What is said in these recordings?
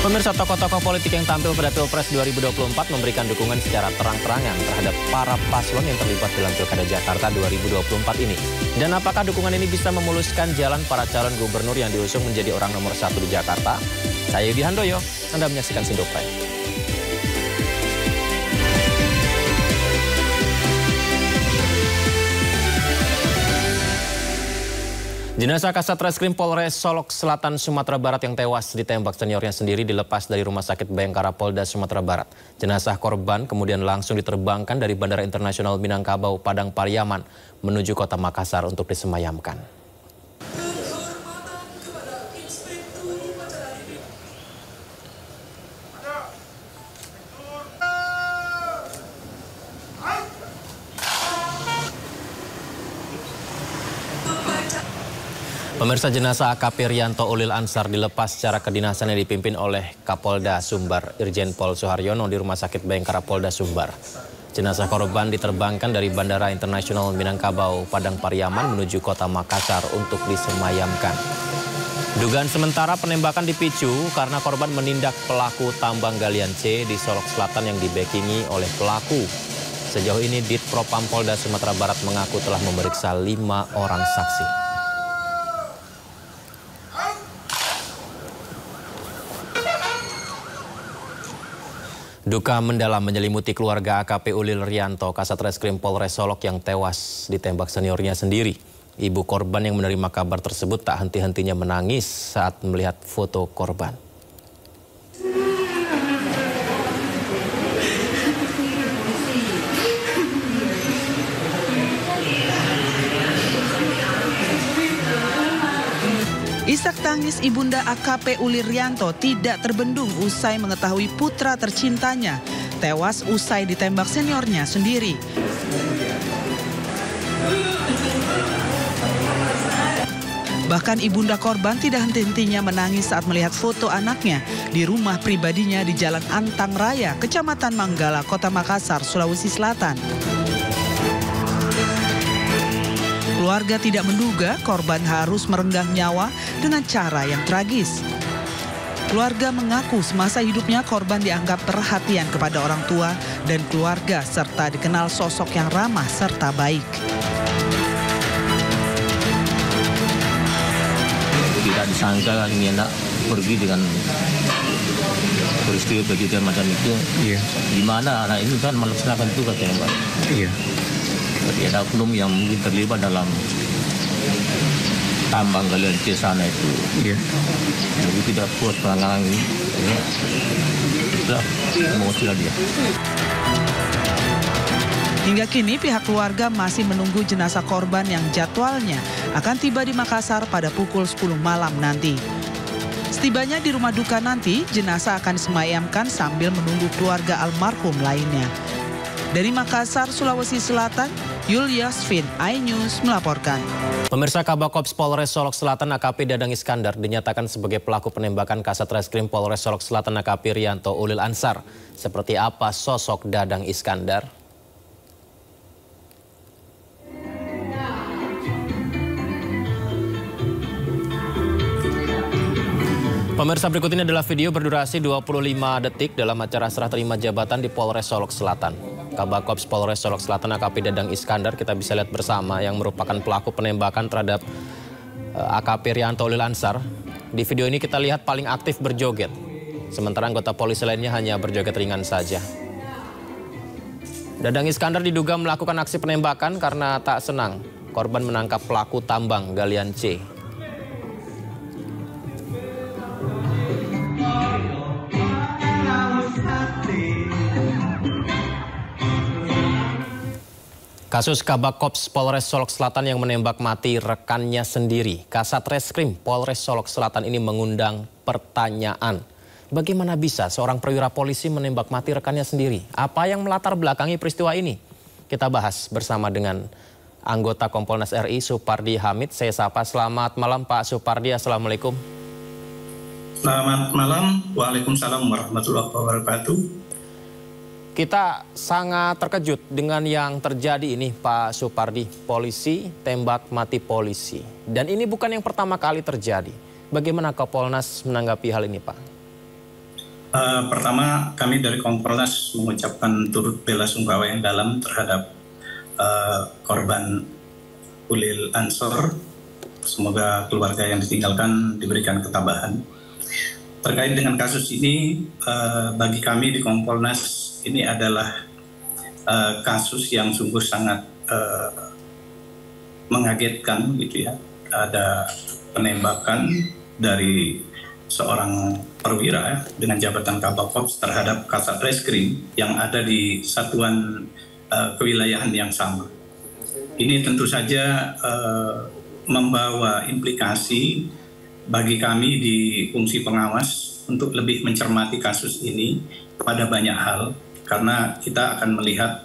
Pemirsa, tokoh-tokoh politik yang tampil pada Pilpres 2024 memberikan dukungan secara terang-terangan terhadap para paslon yang terlibat dalam Pilkada Jakarta 2024 ini. Dan apakah dukungan ini bisa memuluskan jalan para calon gubernur yang diusung menjadi orang nomor 1 di Jakarta? Saya Yudi Handoyo, Anda menyaksikan Sindo Prime. Jenazah Kasat Reskrim Polres Solok Selatan Sumatera Barat yang tewas ditembak seniornya sendiri dilepas dari Rumah Sakit Bayangkara Polda Sumatera Barat. Jenazah korban kemudian langsung diterbangkan dari Bandara Internasional Minangkabau Padang Pariaman menuju Kota Makassar untuk disemayamkan. Pemirsa, jenazah AKP Rianto Ulil Ansar dilepas secara kedinasan yang dipimpin oleh Kapolda Sumbar Irjen Pol Suharyono di Rumah Sakit Bayangkara Polda Sumbar. Jenazah korban diterbangkan dari Bandara Internasional Minangkabau Padang Pariaman menuju Kota Makassar untuk disemayamkan. Dugaan sementara penembakan dipicu karena korban menindak pelaku tambang galian C di Solok Selatan yang dibekingi oleh pelaku. Sejauh ini Ditpropam Polda Sumatera Barat mengaku telah memeriksa 5 orang saksi. Duka mendalam menyelimuti keluarga AKP Ulil Rianto, Kasat Reskrim Polres Solok yang tewas ditembak seniornya sendiri. Ibu korban yang menerima kabar tersebut tak henti-hentinya menangis saat melihat foto korban. Isak tangis ibunda AKP Ulil Rianto tidak terbendung usai mengetahui putra tercintanya tewas usai ditembak seniornya sendiri. Bahkan ibunda korban tidak henti-hentinya menangis saat melihat foto anaknya di rumah pribadinya di Jalan Antang Raya, Kecamatan Manggala, Kota Makassar, Sulawesi Selatan. Keluarga tidak menduga korban harus merenggang nyawa dengan cara yang tragis. Keluarga mengaku semasa hidupnya korban dianggap perhatian kepada orang tua dan keluarga serta dikenal sosok yang ramah serta baik. Tidak disangka ini anak pergi dengan peristiwa begitu macam itu. Iya. Di mana anak ini kan melaksanakan tugas yang baik. Iya. Jadi ada oknum yang mungkin terlibat dalam tambang galian C sana itu. Iya. Jadi tidak puas penanganan ini. Ya. Sudah mengusir dia. Hingga kini pihak keluarga masih menunggu jenazah korban yang jadwalnya akan tiba di Makassar pada pukul 10 malam nanti. Setibanya di rumah duka nanti, jenazah akan disemayamkan sambil menunggu keluarga almarhum lainnya. Dari Makassar, Sulawesi Selatan, Yuliasvin, iNews melaporkan. Pemirsa, Kabakops Polres Solok Selatan AKP Dadang Iskandar dinyatakan sebagai pelaku penembakan Kasat Reskrim Polres Solok Selatan AKP Rianto Ulil Ansar. Seperti apa sosok Dadang Iskandar? Pemirsa, berikut ini adalah video berdurasi 25 detik dalam acara serah terima jabatan di Polres Solok Selatan. Kabakops Polres Solok Selatan AKP Dadang Iskandar kita bisa lihat bersama yang merupakan pelaku penembakan terhadap AKP Rianto Ulil Ansar. Di video ini kita lihat paling aktif berjoget, sementara anggota polisi lainnya hanya berjoget ringan saja. Dadang Iskandar diduga melakukan aksi penembakan karena tak senang korban menangkap pelaku tambang galian C. Kasus Kabakops Polres Solok Selatan yang menembak mati rekannya sendiri. Kasat Reskrim Polres Solok Selatan ini mengundang pertanyaan. Bagaimana bisa seorang perwira polisi menembak mati rekannya sendiri? Apa yang melatar belakangi peristiwa ini? Kita bahas bersama dengan anggota Kompolnas RI Supardi Hamid. Saya sapa, selamat malam Pak Supardi, Assalamualaikum. Selamat malam, Waalaikumsalam warahmatullahi wabarakatuh. Kita sangat terkejut dengan yang terjadi ini Pak Supardi, polisi tembak mati polisi. Dan ini bukan yang pertama kali terjadi. Bagaimana Kompolnas menanggapi hal ini Pak? Pertama, kami dari Kompolnas mengucapkan turut bela sungkawa yang dalam terhadap korban Ulil Ansor. Semoga keluarga yang ditinggalkan diberikan ketabahan. Terkait dengan kasus ini, bagi kami di Kompolnas ini adalah kasus yang sungguh sangat mengagetkan gitu ya. Ada penembakan dari seorang perwira dengan jabatan Kabak-Ops terhadap Kasat Reskrim yang ada di satuan kewilayahan yang sama. Ini tentu saja membawa implikasi bagi kami di fungsi pengawas untuk lebih mencermati kasus ini pada banyak hal, karena kita akan melihat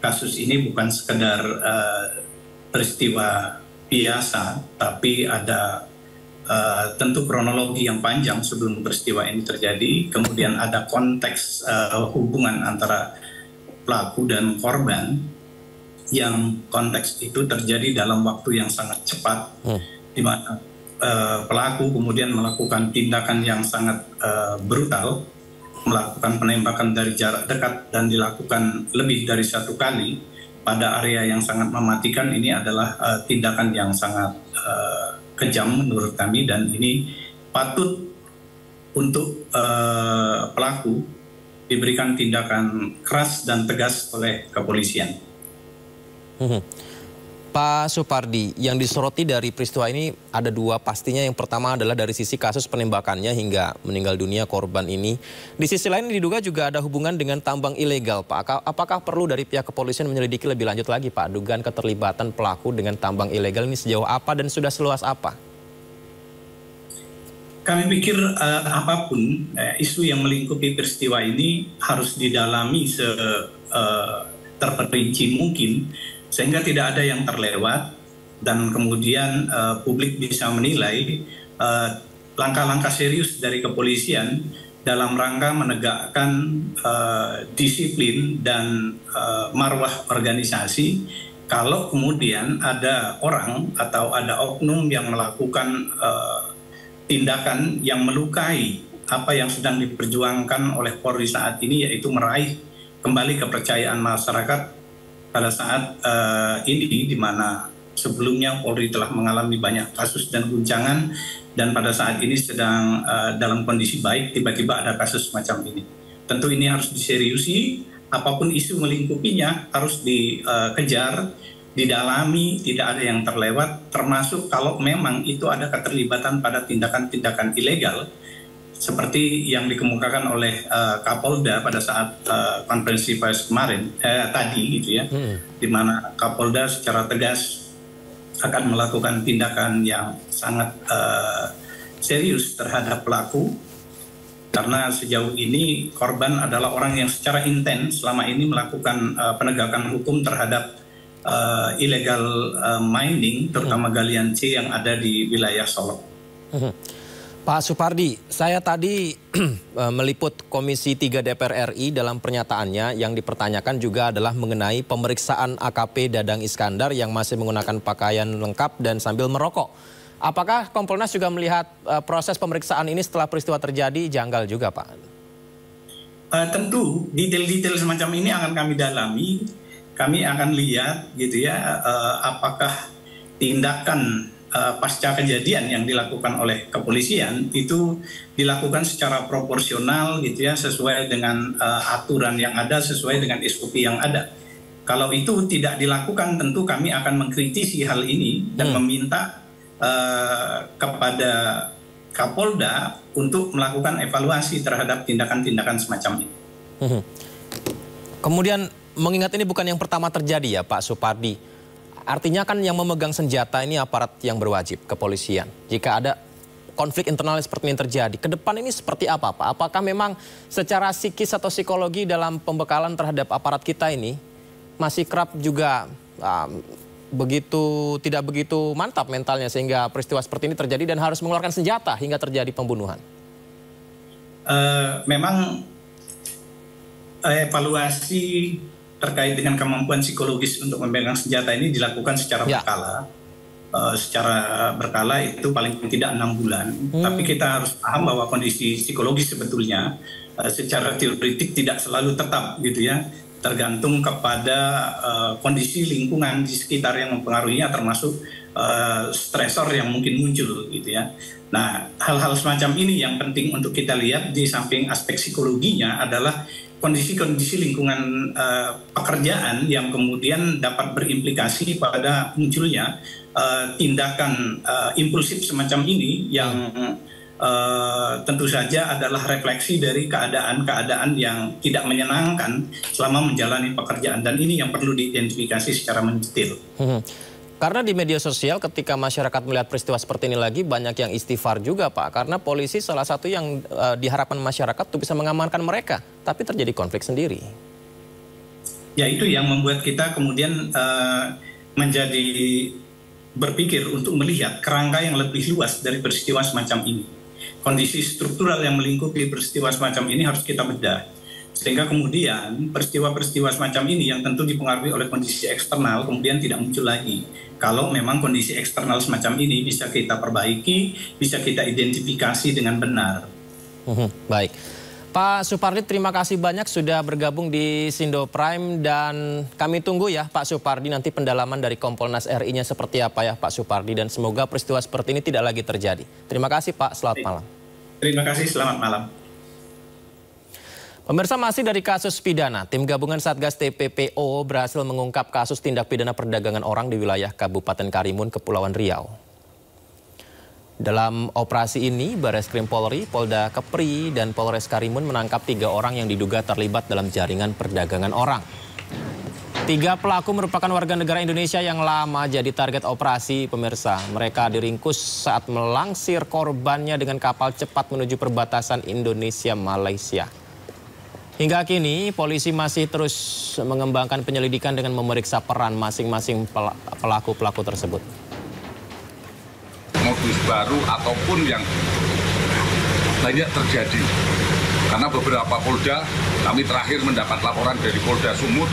kasus ini bukan sekedar peristiwa biasa, tapi ada tentu kronologi yang panjang sebelum peristiwa ini terjadi, kemudian ada konteks hubungan antara pelaku dan korban, yang konteks itu terjadi dalam waktu yang sangat cepat, di mana pelaku kemudian melakukan tindakan yang sangat brutal, melakukan penembakan dari jarak dekat dan dilakukan lebih dari satu kali pada area yang sangat mematikan. Ini adalah tindakan yang sangat kejam menurut kami, dan ini patut untuk pelaku diberikan tindakan keras dan tegas oleh kepolisian. Pak Supardi, yang disoroti dari peristiwa ini ada dua pastinya. Yang pertama adalah dari sisi kasus penembakannya hingga meninggal dunia korban ini. Di sisi lain diduga juga ada hubungan dengan tambang ilegal, Pak. Apakah perlu dari pihak kepolisian menyelidiki lebih lanjut lagi, Pak, dugaan keterlibatan pelaku dengan tambang ilegal ini sejauh apa dan sudah seluas apa? Kami pikir apapun isu yang melingkupi peristiwa ini harus didalami terperinci mungkin, sehingga tidak ada yang terlewat, dan kemudian publik bisa menilai langkah-langkah serius dari kepolisian dalam rangka menegakkan disiplin dan marwah organisasi. Kalau kemudian ada orang atau ada oknum yang melakukan tindakan yang melukai apa yang sedang diperjuangkan oleh Polri saat ini, yaitu meraih kembali kepercayaan masyarakat pada saat ini, di mana sebelumnya Polri telah mengalami banyak kasus dan guncangan, dan pada saat ini sedang dalam kondisi baik, tiba-tiba ada kasus semacam ini. Tentu ini harus diseriusi, apapun isu melingkupinya harus dikejar, didalami, tidak ada yang terlewat, termasuk kalau memang itu ada keterlibatan pada tindakan-tindakan ilegal, seperti yang dikemukakan oleh Kapolda pada saat konferensi pers kemarin tadi gitu ya, di mana Kapolda secara tegas akan melakukan tindakan yang sangat serius terhadap pelaku, karena sejauh ini korban adalah orang yang secara intens selama ini melakukan penegakan hukum terhadap illegal mining, terutama galian C yang ada di wilayah Solok. Pak Supardi, saya tadi meliput Komisi 3 DPR RI. Dalam pernyataannya yang dipertanyakan juga adalah mengenai pemeriksaan AKP Dadang Iskandar yang masih menggunakan pakaian lengkap dan sambil merokok. Apakah Kompolnas juga melihat proses pemeriksaan ini setelah peristiwa terjadi janggal juga, Pak? Tentu detail-detail semacam ini akan kami dalami. Kami akan lihat gitu ya, apakah tindakan pasca kejadian yang dilakukan oleh kepolisian itu dilakukan secara proporsional gitu ya, sesuai dengan aturan yang ada, sesuai dengan SOP yang ada. Kalau itu tidak dilakukan, tentu kami akan mengkritisi hal ini dan meminta kepada Kapolda untuk melakukan evaluasi terhadap tindakan-tindakan semacam ini. Kemudian mengingat ini bukan yang pertama terjadi ya Pak Supardi. Artinya kan yang memegang senjata ini aparat yang berwajib, kepolisian. Jika ada konflik internal seperti ini terjadi, ke depan ini seperti apa Pak? Apakah memang secara psikis atau psikologi dalam pembekalan terhadap aparat kita ini masih kerap juga tidak begitu mantap mentalnya sehingga peristiwa seperti ini terjadi dan harus mengeluarkan senjata hingga terjadi pembunuhan? Memang evaluasi terkait dengan kemampuan psikologis untuk memegang senjata ini dilakukan secara berkala. Secara berkala itu paling tidak 6 bulan. Tapi kita harus paham bahwa kondisi psikologis sebetulnya secara teoretik tidak selalu tetap gitu ya. Tergantung kepada kondisi lingkungan di sekitar yang mempengaruhinya, termasuk stresor yang mungkin muncul gitu ya. Nah, hal-hal semacam ini yang penting untuk kita lihat di samping aspek psikologinya adalah kondisi-kondisi lingkungan pekerjaan yang kemudian dapat berimplikasi pada munculnya tindakan impulsif semacam ini yang tentu saja adalah refleksi dari keadaan-keadaan yang tidak menyenangkan selama menjalani pekerjaan, dan ini yang perlu diidentifikasi secara mendetail. Karena di media sosial ketika masyarakat melihat peristiwa seperti ini lagi banyak yang istighfar juga Pak, karena polisi salah satu yang diharapkan masyarakat untuk bisa mengamankan mereka, tapi terjadi konflik sendiri. Ya, itu yang membuat kita kemudian menjadi berpikir untuk melihat kerangka yang lebih luas dari peristiwa semacam ini. Kondisi struktural yang melingkupi peristiwa semacam ini harus kita bedah. Sehingga kemudian peristiwa-peristiwa semacam ini yang tentu dipengaruhi oleh kondisi eksternal kemudian tidak muncul lagi. Kalau memang kondisi eksternal semacam ini bisa kita perbaiki, bisa kita identifikasi dengan benar. Baik. Pak Supardi, terima kasih banyak sudah bergabung di Sindo Prime dan kami tunggu ya Pak Supardi nanti pendalaman dari Kompolnas RI-nya seperti apa ya Pak Supardi, dan semoga peristiwa seperti ini tidak lagi terjadi. Terima kasih Pak, selamat malam. Terima kasih, selamat malam. Pemirsa, masih dari kasus pidana, tim gabungan Satgas TPPO berhasil mengungkap kasus tindak pidana perdagangan orang di wilayah Kabupaten Karimun, Kepulauan Riau. Dalam operasi ini, Bareskrim Polri, Polda Kepri, dan Polres Karimun menangkap 3 orang yang diduga terlibat dalam jaringan perdagangan orang. 3 pelaku merupakan warga negara Indonesia yang lama jadi target operasi, pemirsa. Mereka diringkus saat melangsir korbannya dengan kapal cepat menuju perbatasan Indonesia-Malaysia. Hingga kini, polisi masih terus mengembangkan penyelidikan dengan memeriksa peran masing-masing pelaku-pelaku tersebut. Modus baru ataupun yang banyak terjadi. Karena beberapa Polda, kami terakhir mendapat laporan dari Polda Sumut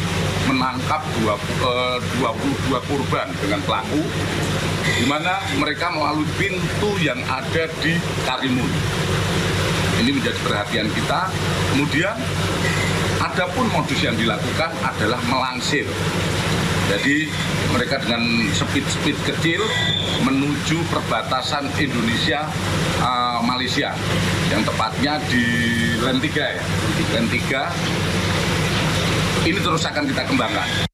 menangkap 22 korban dengan pelaku, di mana mereka melalui pintu yang ada di Karimun. Ini menjadi perhatian kita. Kemudian, adapun modus yang dilakukan adalah melangsir. Jadi mereka dengan speed kecil menuju perbatasan Indonesia Malaysia, yang tepatnya di Ren 3 ya. Ren 3 ini terus akan kita kembangkan.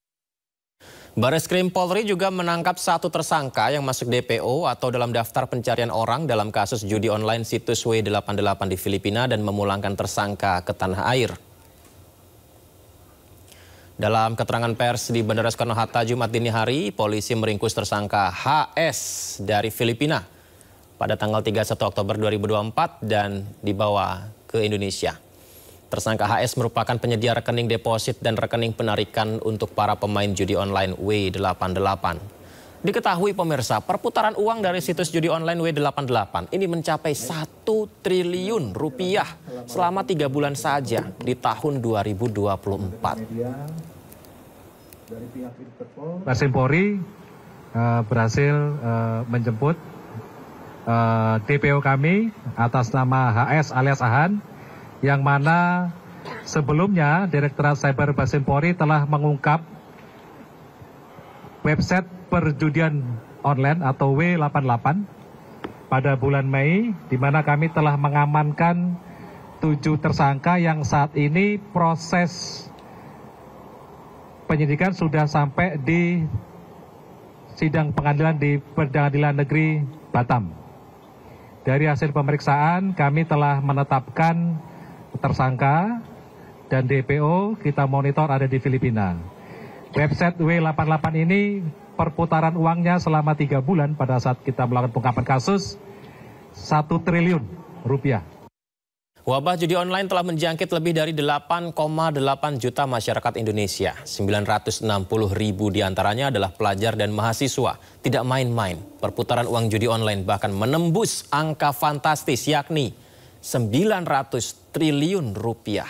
Bareskrim Polri juga menangkap 1 tersangka yang masuk DPO atau dalam daftar pencarian orang dalam kasus judi online situs W88 di Filipina dan memulangkan tersangka ke tanah air. Dalam keterangan pers di Bandara Soekarno-Hatta Jumat dini hari, polisi meringkus tersangka HS dari Filipina pada tanggal 31 Oktober 2024 dan dibawa ke Indonesia. Tersangka HS merupakan penyedia rekening deposit dan rekening penarikan untuk para pemain judi online W88. Diketahui pemirsa, perputaran uang dari situs judi online W88 ini mencapai 1 triliun rupiah selama 3 bulan saja di tahun 2024. Bareskrim Polri berhasil menjemput DPO kami atas nama HS alias Ahan, yang mana sebelumnya Direktorat Cyber Bareskrim Polri telah mengungkap website perjudian online atau W88 pada bulan Mei, di mana kami telah mengamankan 7 tersangka yang saat ini proses penyidikan sudah sampai di sidang pengadilan di Pengadilan Negeri Batam. Dari hasil pemeriksaan kami telah menetapkan tersangka dan DPO kita monitor ada di Filipina. Website W88 ini perputaran uangnya selama 3 bulan pada saat kita melakukan pengungkapan kasus 1 triliun rupiah. Wabah judi online telah menjangkit lebih dari 8,8 juta masyarakat Indonesia. 960 ribu diantaranya adalah pelajar dan mahasiswa. Tidak main-main, perputaran uang judi online bahkan menembus angka fantastis yakni 900 triliun rupiah.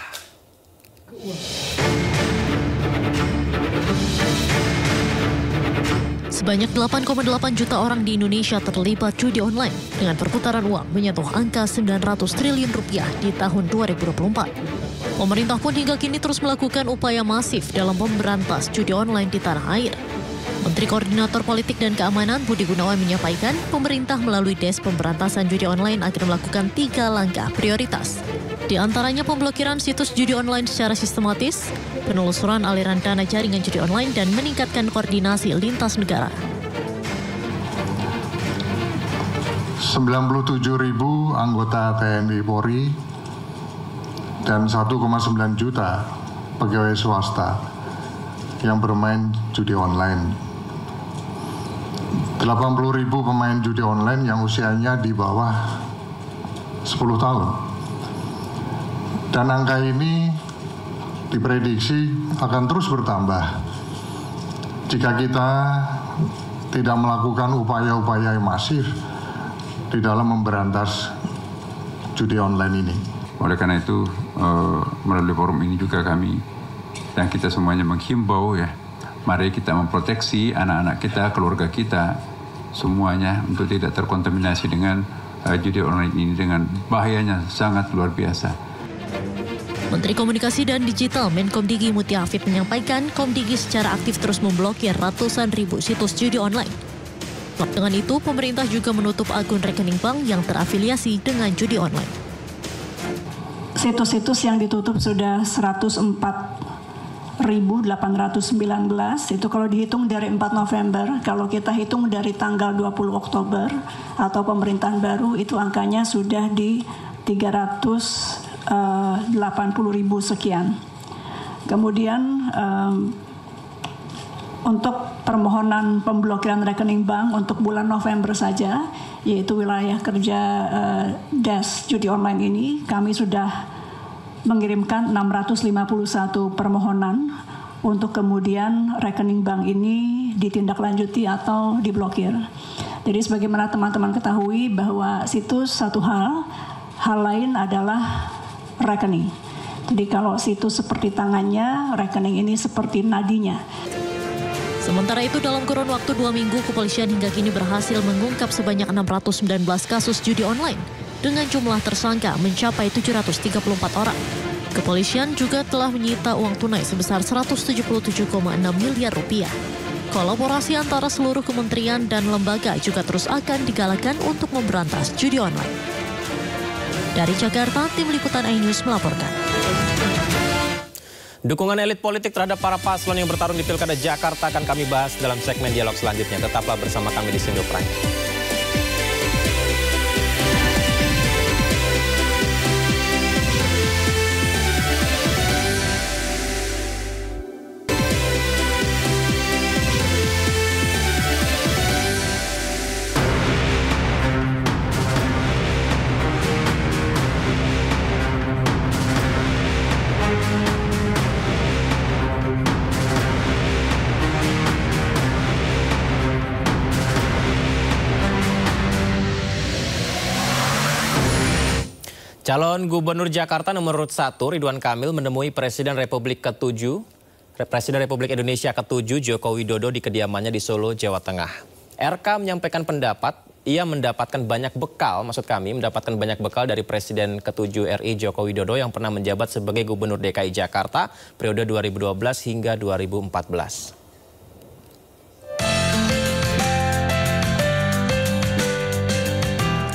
Sebanyak 8,8 juta orang di Indonesia terlibat judi online dengan perputaran uang menyentuh angka 900 triliun rupiah di tahun 2024. Pemerintah pun hingga kini terus melakukan upaya masif dalam memberantas judi online di tanah air. Menteri Koordinator Politik dan Keamanan Budi Gunawan menyampaikan pemerintah melalui Des Pemberantasan Judi Online akan melakukan 3 langkah prioritas. Di antaranya pemblokiran situs judi online secara sistematis, penelusuran aliran dana jaringan judi online, dan meningkatkan koordinasi lintas negara. 97.000 anggota TNI Polri dan 1,9 juta pegawai swasta yang bermain judi online. 80.000 pemain judi online yang usianya di bawah 10 tahun. Dan angka ini diprediksi akan terus bertambah jika kita tidak melakukan upaya-upaya yang masif di dalam memberantas judi online ini. Oleh karena itu, melalui forum ini juga kami dan kita semuanya menghimbau ya, mari kita memproteksi anak-anak kita, keluarga kita, semuanya untuk tidak terkontaminasi dengan judi online ini dengan bahayanya sangat luar biasa. Menteri Komunikasi dan Digital Menkomdigi Mutia Afif menyampaikan Komdigi secara aktif terus memblokir ratusan ribu situs judi online. Dengan itu, pemerintah juga menutup akun rekening bank yang terafiliasi dengan judi online. Situs-situs yang ditutup sudah 104.819, itu kalau dihitung dari 4 November, kalau kita hitung dari tanggal 20 Oktober atau pemerintahan baru, itu angkanya sudah di 380.000 sekian. Kemudian untuk permohonan pemblokiran rekening bank untuk bulan November saja, yaitu wilayah kerja Des Judi Online ini, kami sudah mengirimkan 651 permohonan untuk kemudian rekening bank ini ditindaklanjuti atau diblokir. Jadi sebagaimana teman-teman ketahui bahwa situs satu hal lain adalah rekening. Jadi kalau situs seperti tangannya, rekening ini seperti nadinya. Sementara itu dalam kurun waktu 2 minggu, kepolisian hingga kini berhasil mengungkap sebanyak 619 kasus judi online dengan jumlah tersangka mencapai 734 orang. Kepolisian juga telah menyita uang tunai sebesar 177,6 miliar rupiah. Kolaborasi antara seluruh kementerian dan lembaga juga terus akan digalakan untuk memberantas judi online. Dari Jakarta, tim liputan iNews melaporkan. Dukungan elit politik terhadap para paslon yang bertarung di Pilkada Jakarta akan kami bahas dalam segmen dialog selanjutnya. Tetaplah bersama kami di Sindo Prime. Calon Gubernur Jakarta nomor urut 1 Ridwan Kamil menemui Presiden Republik Indonesia ke-7 Joko Widodo di kediamannya di Solo, Jawa Tengah. RK menyampaikan pendapat, ia mendapatkan banyak bekal dari Presiden ke-7 RI Joko Widodo yang pernah menjabat sebagai Gubernur DKI Jakarta periode 2012 hingga 2014.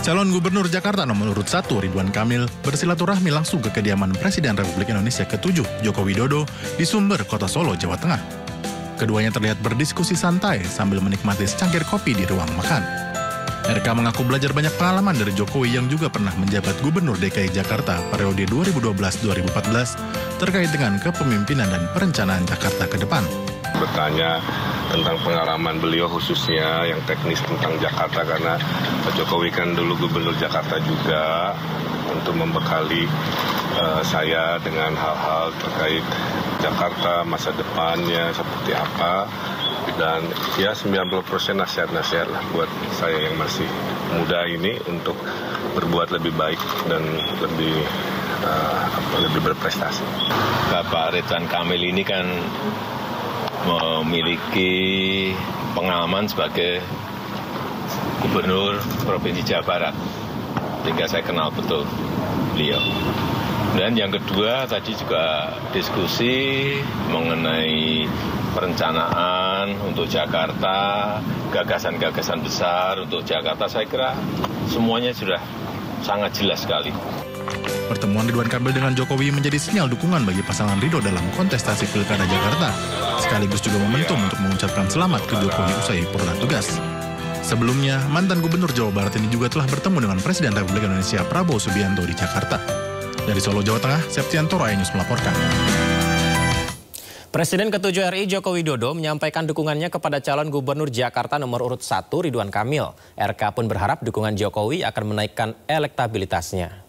Calon Gubernur Jakarta nomor urut 1 Ridwan Kamil bersilaturahmi langsung ke kediaman Presiden Republik Indonesia ke-7 Joko Widodo di Sumber, Kota Solo, Jawa Tengah. Keduanya terlihat berdiskusi santai sambil menikmati secangkir kopi di ruang makan. RK mengaku belajar banyak pengalaman dari Jokowi yang juga pernah menjabat Gubernur DKI Jakarta periode 2012-2014 terkait dengan kepemimpinan dan perencanaan Jakarta ke depan. Bertanya tentang pengalaman beliau khususnya yang teknis tentang Jakarta, karena Pak Jokowi kan dulu gubernur Jakarta juga, untuk membekali saya dengan hal-hal terkait Jakarta, masa depannya seperti apa. Dan ya 90% nasihat-nasihat lah buat saya yang masih muda ini untuk berbuat lebih baik dan lebih berprestasi. Bapak Ridwan Kamil ini kan memiliki pengalaman sebagai Gubernur Provinsi Jawa Barat, sehingga saya kenal betul beliau. Dan yang kedua tadi juga diskusi mengenai perencanaan untuk Jakarta, gagasan-gagasan besar untuk Jakarta, saya kira semuanya sudah sangat jelas sekali. Pertemuan Ridwan Kamil dengan Jokowi menjadi sinyal dukungan bagi pasangan Ridho dalam kontestasi Pilkada Jakarta, sekaligus juga momentum untuk mengucapkan selamat ke Jokowi usai purna tugas. Sebelumnya, mantan Gubernur Jawa Barat ini juga telah bertemu dengan Presiden Republik Indonesia Prabowo Subianto di Jakarta. Dari Solo, Jawa Tengah, Septiantoro, iNews melaporkan. Presiden ke-7 RI Joko Widodo menyampaikan dukungannya kepada calon Gubernur Jakarta nomor urut 1 Ridwan Kamil. RK pun berharap dukungan Jokowi akan menaikkan elektabilitasnya.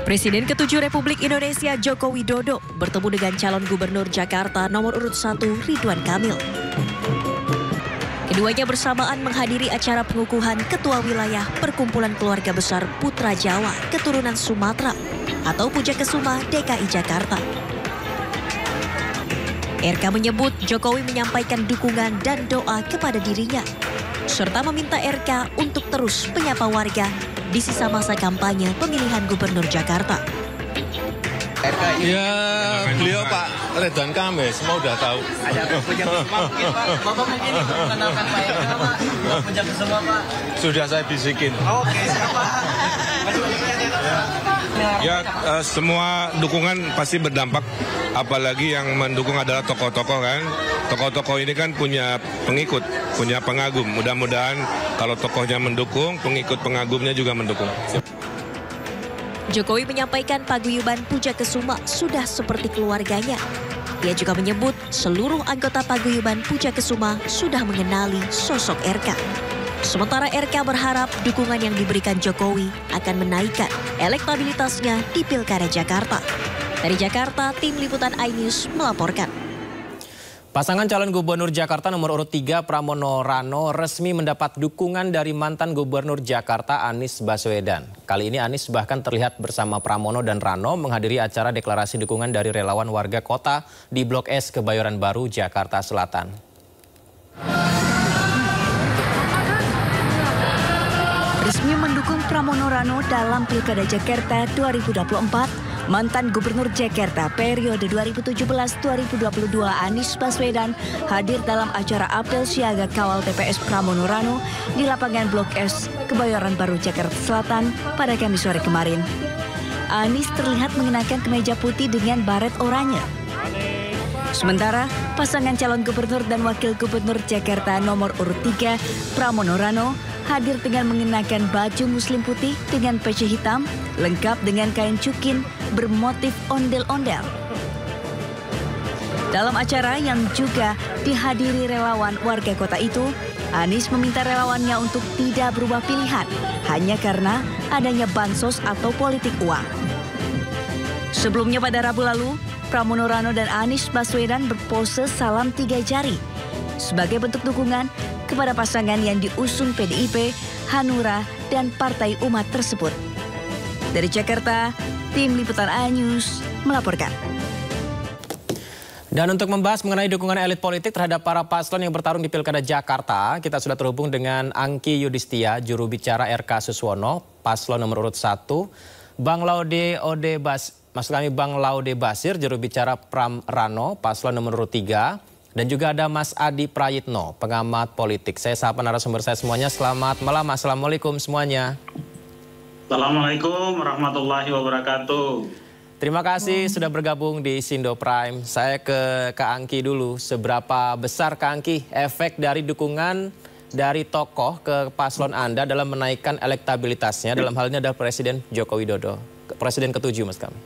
Presiden ke-7 Republik Indonesia Joko Widodo bertemu dengan calon Gubernur Jakarta nomor urut 1 Ridwan Kamil. Keduanya bersamaan menghadiri acara pengukuhan Ketua Wilayah Perkumpulan Keluarga Besar Putra Jawa Keturunan Sumatera atau Pujakesuma DKI Jakarta. RK menyebut Jokowi menyampaikan dukungan dan doa kepada dirinya, serta meminta RK untuk terus menyapa warga di sisa masa kampanye pemilihan Gubernur Jakarta. Ya, beliau Pak Ridwan Kamil, semua udah tahu. Ada Pujakesuma mungkin Pak, Bapak mungkin mengenalkan Pak RK Pak, Pujakesuma Pak. Sudah saya bisikin. Oke, siapa? Ya, semua dukungan pasti berdampak, apalagi yang mendukung adalah tokoh-tokoh kan. Tokoh-tokoh ini kan punya pengikut, punya pengagum. Mudah-mudahan kalau tokohnya mendukung, pengikut pengagumnya juga mendukung. Jokowi menyampaikan paguyuban Pujakesuma sudah seperti keluarganya. Ia juga menyebut seluruh anggota paguyuban Pujakesuma sudah mengenali sosok RK. Sementara RK berharap dukungan yang diberikan Jokowi akan menaikkan elektabilitasnya di Pilkada Jakarta. Dari Jakarta, tim liputan iNews melaporkan. Pasangan calon Gubernur Jakarta nomor urut 3 Pramono Rano resmi mendapat dukungan dari mantan Gubernur Jakarta Anies Baswedan. Kali ini Anies bahkan terlihat bersama Pramono dan Rano menghadiri acara deklarasi dukungan dari relawan warga kota di Blok S Kebayoran Baru, Jakarta Selatan. Resmi mendukung Pramono Rano dalam Pilkada Jakarta 2024. Mantan Gubernur Jakarta periode 2017-2022 Anies Baswedan hadir dalam acara apel siaga kawal TPS Pramono Rano di lapangan Blok S Kebayoran Baru, Jakarta Selatan pada Kamis sore kemarin. Anies terlihat mengenakan kemeja putih dengan baret oranye. Sementara pasangan calon gubernur dan wakil gubernur Jakarta nomor urut 3 Pramono Rano hadir dengan mengenakan baju muslim putih dengan peci hitam lengkap dengan kain cukin bermotif ondel-ondel. Dalam acara yang juga dihadiri relawan warga kota itu, Anies meminta relawannya untuk tidak berubah pilihan hanya karena adanya bansos atau politik uang. Sebelumnya pada Rabu lalu, Pramono Rano dan Anies Baswedan berpose salam 3 jari sebagai bentuk dukungan kepada pasangan yang diusung PDIP, Hanura, dan Partai Umat tersebut. Dari Jakarta, tim liputan iNews melaporkan. Dan untuk membahas mengenai dukungan elit politik terhadap para paslon yang bertarung di Pilkada Jakarta, kita sudah terhubung dengan Angki Yudhistia, juru bicara RK Suswono, paslon nomor urut 1, Bang Laude Basir, juru bicara Pram Rano, paslon nomor urut 3, dan juga ada Mas Adi Prayitno, pengamat politik. Saya sapa narasumber saya semuanya. Selamat malam, Assalamualaikum semuanya. Assalamualaikum warahmatullahi wabarakatuh. Terima kasih sudah bergabung di Sindo Prime. Saya ke Kak Angki dulu. Seberapa besar Kak Angki efek dari dukungan dari tokoh ke paslon Anda dalam menaikkan elektabilitasnya, dalam hal ini adalah Presiden Joko Widodo? Presiden ke-7, Mas Kamil.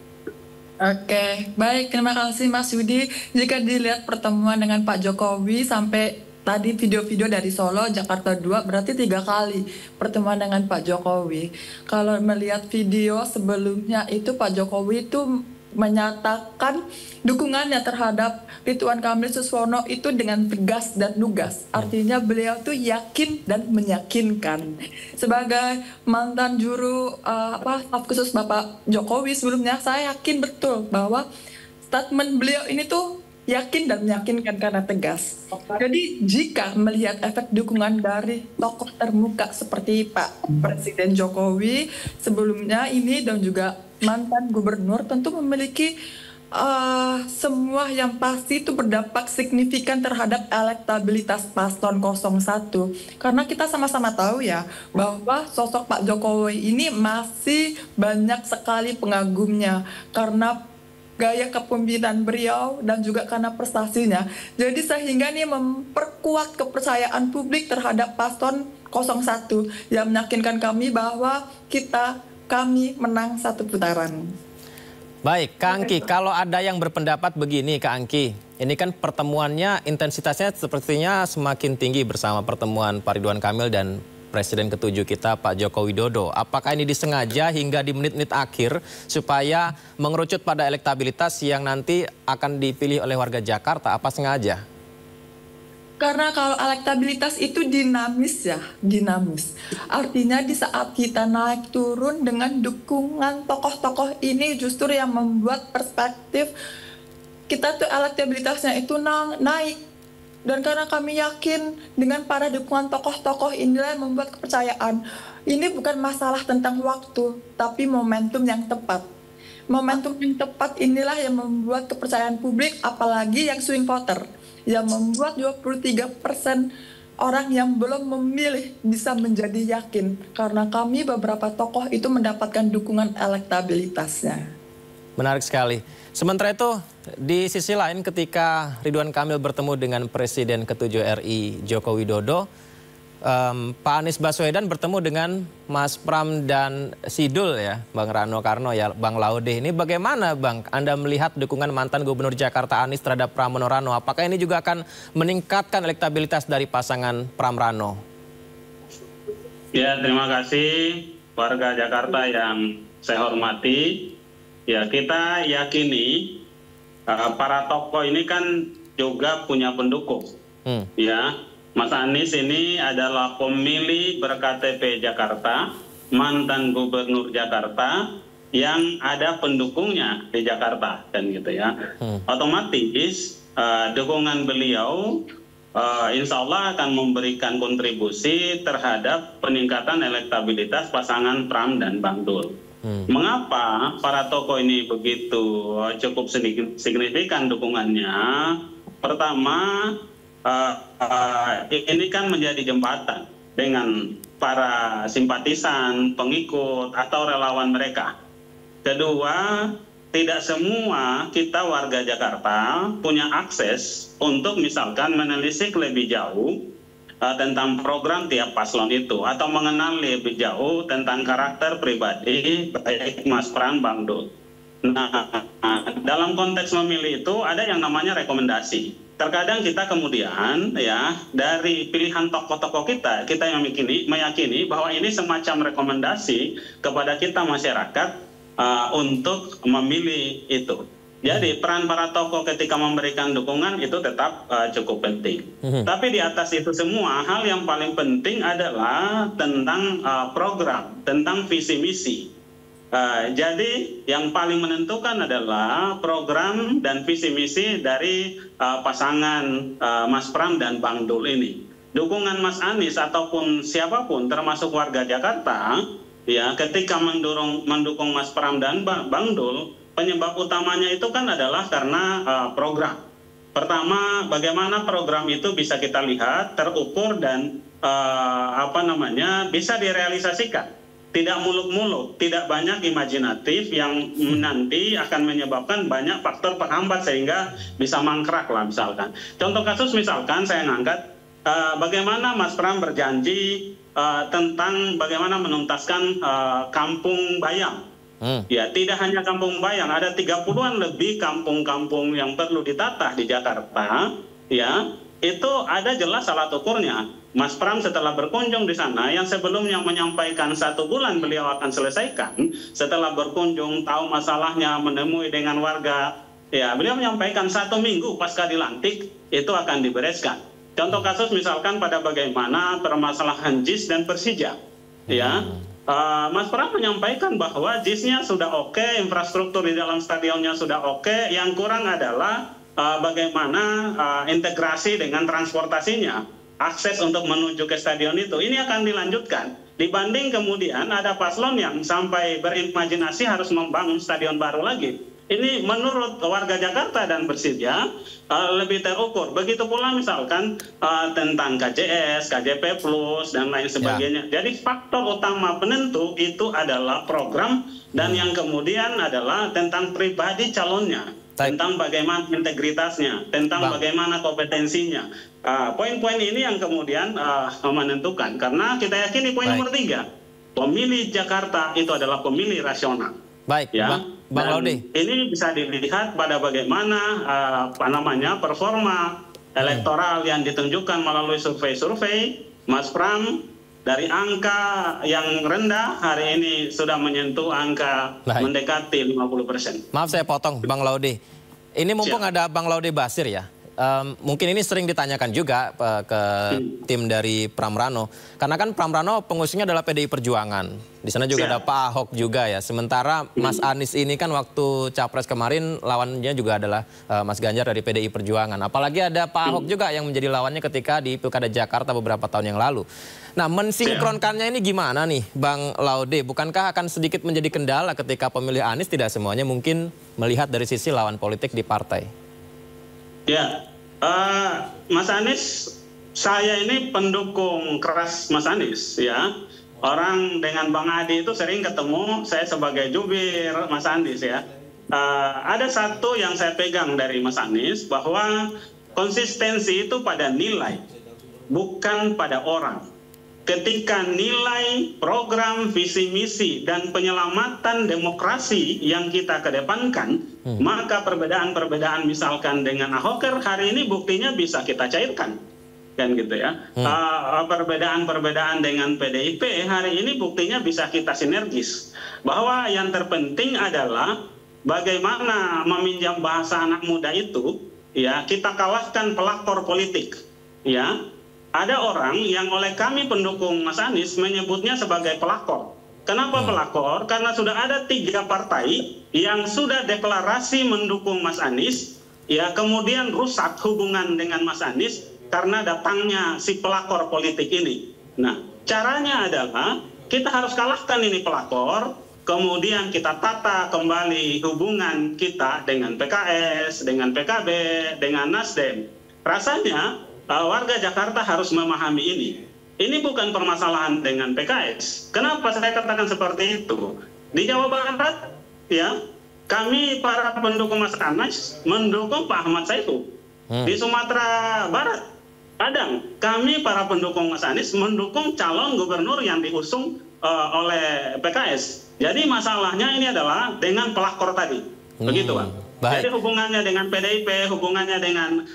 Oke, baik, terima kasih Mas Yudi. Jika dilihat pertemuan dengan Pak Jokowi sampai tadi video-video dari Solo, Jakarta 2, berarti 3 kali pertemuan dengan Pak Jokowi. Kalau melihat video sebelumnya itu Pak Jokowi itu menyatakan dukungannya terhadap Ridwan Kamil Suswono itu dengan tegas dan lugas. Artinya beliau tuh yakin dan meyakinkan. Sebagai mantan juru staf khusus Bapak Jokowi sebelumnya, saya yakin betul bahwa statement beliau ini tuh yakin dan meyakinkan karena tegas. Jadi jika melihat efek dukungan dari tokoh termuka seperti Pak Presiden Jokowi sebelumnya ini dan juga mantan gubernur, tentu memiliki semua yang pasti itu berdampak signifikan terhadap elektabilitas paslon 01. Karena kita sama-sama tahu ya bahwa sosok Pak Jokowi ini masih banyak sekali pengagumnya karena gaya kepemimpinan beliau dan juga karena prestasinya. Jadi sehingga ini memperkuat kepercayaan publik terhadap paslon 01 yang meyakinkan kami bahwa kami menang 1 putaran. Baik, Kak Angki, kalau ada yang berpendapat begini, Kak Angki, ini kan pertemuannya intensitasnya sepertinya semakin tinggi bersama pertemuan Pak Ridwan Kamil dan Presiden ke-7 kita, Pak Joko Widodo. Apakah ini disengaja hingga di menit-menit akhir supaya mengerucut pada elektabilitas yang nanti akan dipilih oleh warga Jakarta? Apa sengaja? Karena kalau elektabilitas itu dinamis ya, dinamis. Artinya di saat kita naik turun dengan dukungan tokoh-tokoh ini justru yang membuat perspektif kita tuh elektabilitasnya itu naik. Dan karena kami yakin dengan para dukungan tokoh-tokoh inilah yang membuat kepercayaan. Ini bukan masalah tentang waktu, tapi momentum yang tepat. Momentum yang tepat inilah yang membuat kepercayaan publik, apalagi yang swing voter, yang membuat 23% orang yang belum memilih bisa menjadi yakin. Karena kami beberapa tokoh itu mendapatkan dukungan elektabilitasnya. Menarik sekali. Sementara itu, di sisi lain ketika Ridwan Kamil bertemu dengan Presiden ke-7 RI Joko Widodo, Pak Anies Baswedan bertemu dengan Mas Pram dan Sidul ya, Bang Rano Karno ya, Bang Laude. Ini bagaimana Bang Anda melihat dukungan mantan Gubernur Jakarta Anies terhadap Pramono Rano? Apakah ini juga akan meningkatkan elektabilitas dari pasangan Pram Rano? Ya, terima kasih warga Jakarta yang saya hormati. Ya, kita yakini para tokoh ini kan juga punya pendukung. Ya, Mas Anies ini adalah pemilih berKTP Jakarta, mantan gubernur Jakarta yang ada pendukungnya di Jakarta, kan gitu ya. Otomatis dukungan beliau insya Allah akan memberikan kontribusi terhadap peningkatan elektabilitas pasangan Pram dan Bang Dul. Mengapa para tokoh ini begitu cukup signifikan dukungannya? Pertama, ini kan menjadi jembatan dengan para simpatisan, pengikut, atau relawan mereka. Kedua, tidak semua kita warga Jakarta punya akses untuk misalkan menelisik lebih jauh tentang program tiap paslon itu, atau mengenal lebih jauh tentang karakter pribadi baik Mas Pram, Bang Dul. Nah, dalam konteks memilih itu ada yang namanya rekomendasi. Terkadang kita kemudian ya dari pilihan tokoh-tokoh kita yang meyakini bahwa ini semacam rekomendasi kepada kita masyarakat untuk memilih itu. Jadi peran para tokoh ketika memberikan dukungan itu tetap cukup penting. Tapi di atas itu semua, hal yang paling penting adalah tentang program, tentang visi misi. Jadi yang paling menentukan adalah program dan visi misi dari pasangan Mas Pram dan Bang Dul ini. Dukungan Mas Anies ataupun siapapun termasuk warga Jakarta ya ketika mendukung Mas Pram dan Bang Dul, penyebab utamanya itu kan adalah karena program. Pertama, bagaimana program itu bisa kita lihat, terukur dan bisa direalisasikan. Tidak muluk-muluk, tidak banyak imajinatif yang nanti akan menyebabkan banyak faktor penghambat sehingga bisa mangkrak lah misalkan. Contoh kasus misalkan saya ngangkat bagaimana Mas Pram berjanji tentang bagaimana menuntaskan kampung bayam. Ya, tidak hanya Kampung Bayam, ada 30-an lebih kampung-kampung yang perlu ditata di Jakarta. Ya, itu ada jelas alat ukurnya. Mas Pram setelah berkunjung di sana, yang sebelumnya menyampaikan 1 bulan beliau akan selesaikan, setelah berkunjung tahu masalahnya, menemui dengan warga, ya beliau menyampaikan 1 minggu pasca dilantik itu akan dibereskan. Contoh kasus misalkan pada bagaimana permasalahan JIS dan Persija, ya. Mas Pram menyampaikan bahwa JIS-nya sudah oke, infrastruktur di dalam stadionnya sudah oke, yang kurang adalah bagaimana integrasi dengan transportasinya, akses untuk menuju ke stadion itu. Ini akan dilanjutkan. Dibanding kemudian ada paslon yang sampai berimajinasi harus membangun stadion baru lagi. Ini menurut warga Jakarta dan Persija lebih terukur. Begitu pula misalkan tentang KJS, KJP Plus, dan lain sebagainya. Jadi faktor utama penentu itu adalah program dan yang kemudian adalah tentang pribadi calonnya. Tentang bagaimana integritasnya, tentang bagaimana kompetensinya. Poin-poin ini yang kemudian menentukan. Karena kita yakini poin nomor 3, pemilih Jakarta itu adalah pemilih rasional. Baik, ya. Bang Laude. Ini bisa dilihat pada bagaimana performa elektoral yang ditunjukkan melalui survei-survei. Mas Pram dari angka yang rendah hari ini sudah menyentuh angka mendekati 50%. Maaf saya potong, Bang Laude. Ini mumpung ada Bang Laude Basir ya. Mungkin ini sering ditanyakan juga ke tim dari Pramrano. Karena kan Pramrano pengusungnya adalah PDI Perjuangan. Di sana juga ada Pak Ahok juga ya. Sementara Mas Anies ini kan waktu Capres kemarin lawannya juga adalah Mas Ganjar dari PDI Perjuangan. Apalagi ada Pak Ahok juga yang menjadi lawannya ketika di Pilkada Jakarta beberapa tahun yang lalu. Nah, mensinkronkannya ini gimana nih Bang Laude? Bukankah akan sedikit menjadi kendala ketika pemilih Anies tidak semuanya mungkin melihat dari sisi lawan politik di partai? Ya, Mas Anies, saya ini pendukung keras Mas Anies ya. Orang dengan Bang Adi itu sering ketemu, saya sebagai jubir Mas Anies ya. Ada satu yang saya pegang dari Mas Anies, bahwa konsistensi itu pada nilai, bukan pada orang. Ketika nilai, program, visi misi, dan penyelamatan demokrasi yang kita kedepankan, maka perbedaan-perbedaan misalkan dengan Ahoker hari ini buktinya bisa kita cairkan. Kan gitu ya. Perbedaan-perbedaan dengan PDIP hari ini buktinya bisa kita sinergis. Bahwa yang terpenting adalah bagaimana meminjam bahasa anak muda itu, ya, kita kalahkan pelakor politik. Ya. Ada orang yang oleh kami pendukung Mas Anies menyebutnya sebagai pelakor. Kenapa pelakor? Karena sudah ada 3 partai yang sudah deklarasi mendukung Mas Anies, ya kemudian rusak hubungan dengan Mas Anies karena datangnya si pelakor politik ini. Nah, caranya adalah kita harus kalahkan ini pelakor, kemudian kita tata kembali hubungan kita dengan PKS, dengan PKB, dengan Nasdem. Rasanya warga Jakarta harus memahami ini. Ini bukan permasalahan dengan PKS. Kenapa saya katakan seperti itu? Di Jawa Barat, ya, kami para pendukung Mas Anies mendukung Pak Ahmad Saiku. Di Sumatera Barat, Padang, kami para pendukung Mas Anies mendukung calon gubernur yang diusung oleh PKS. Jadi masalahnya ini adalah dengan pelakor tadi. Begitu, Pak. Jadi hubungannya dengan PDIP, hubungannya dengan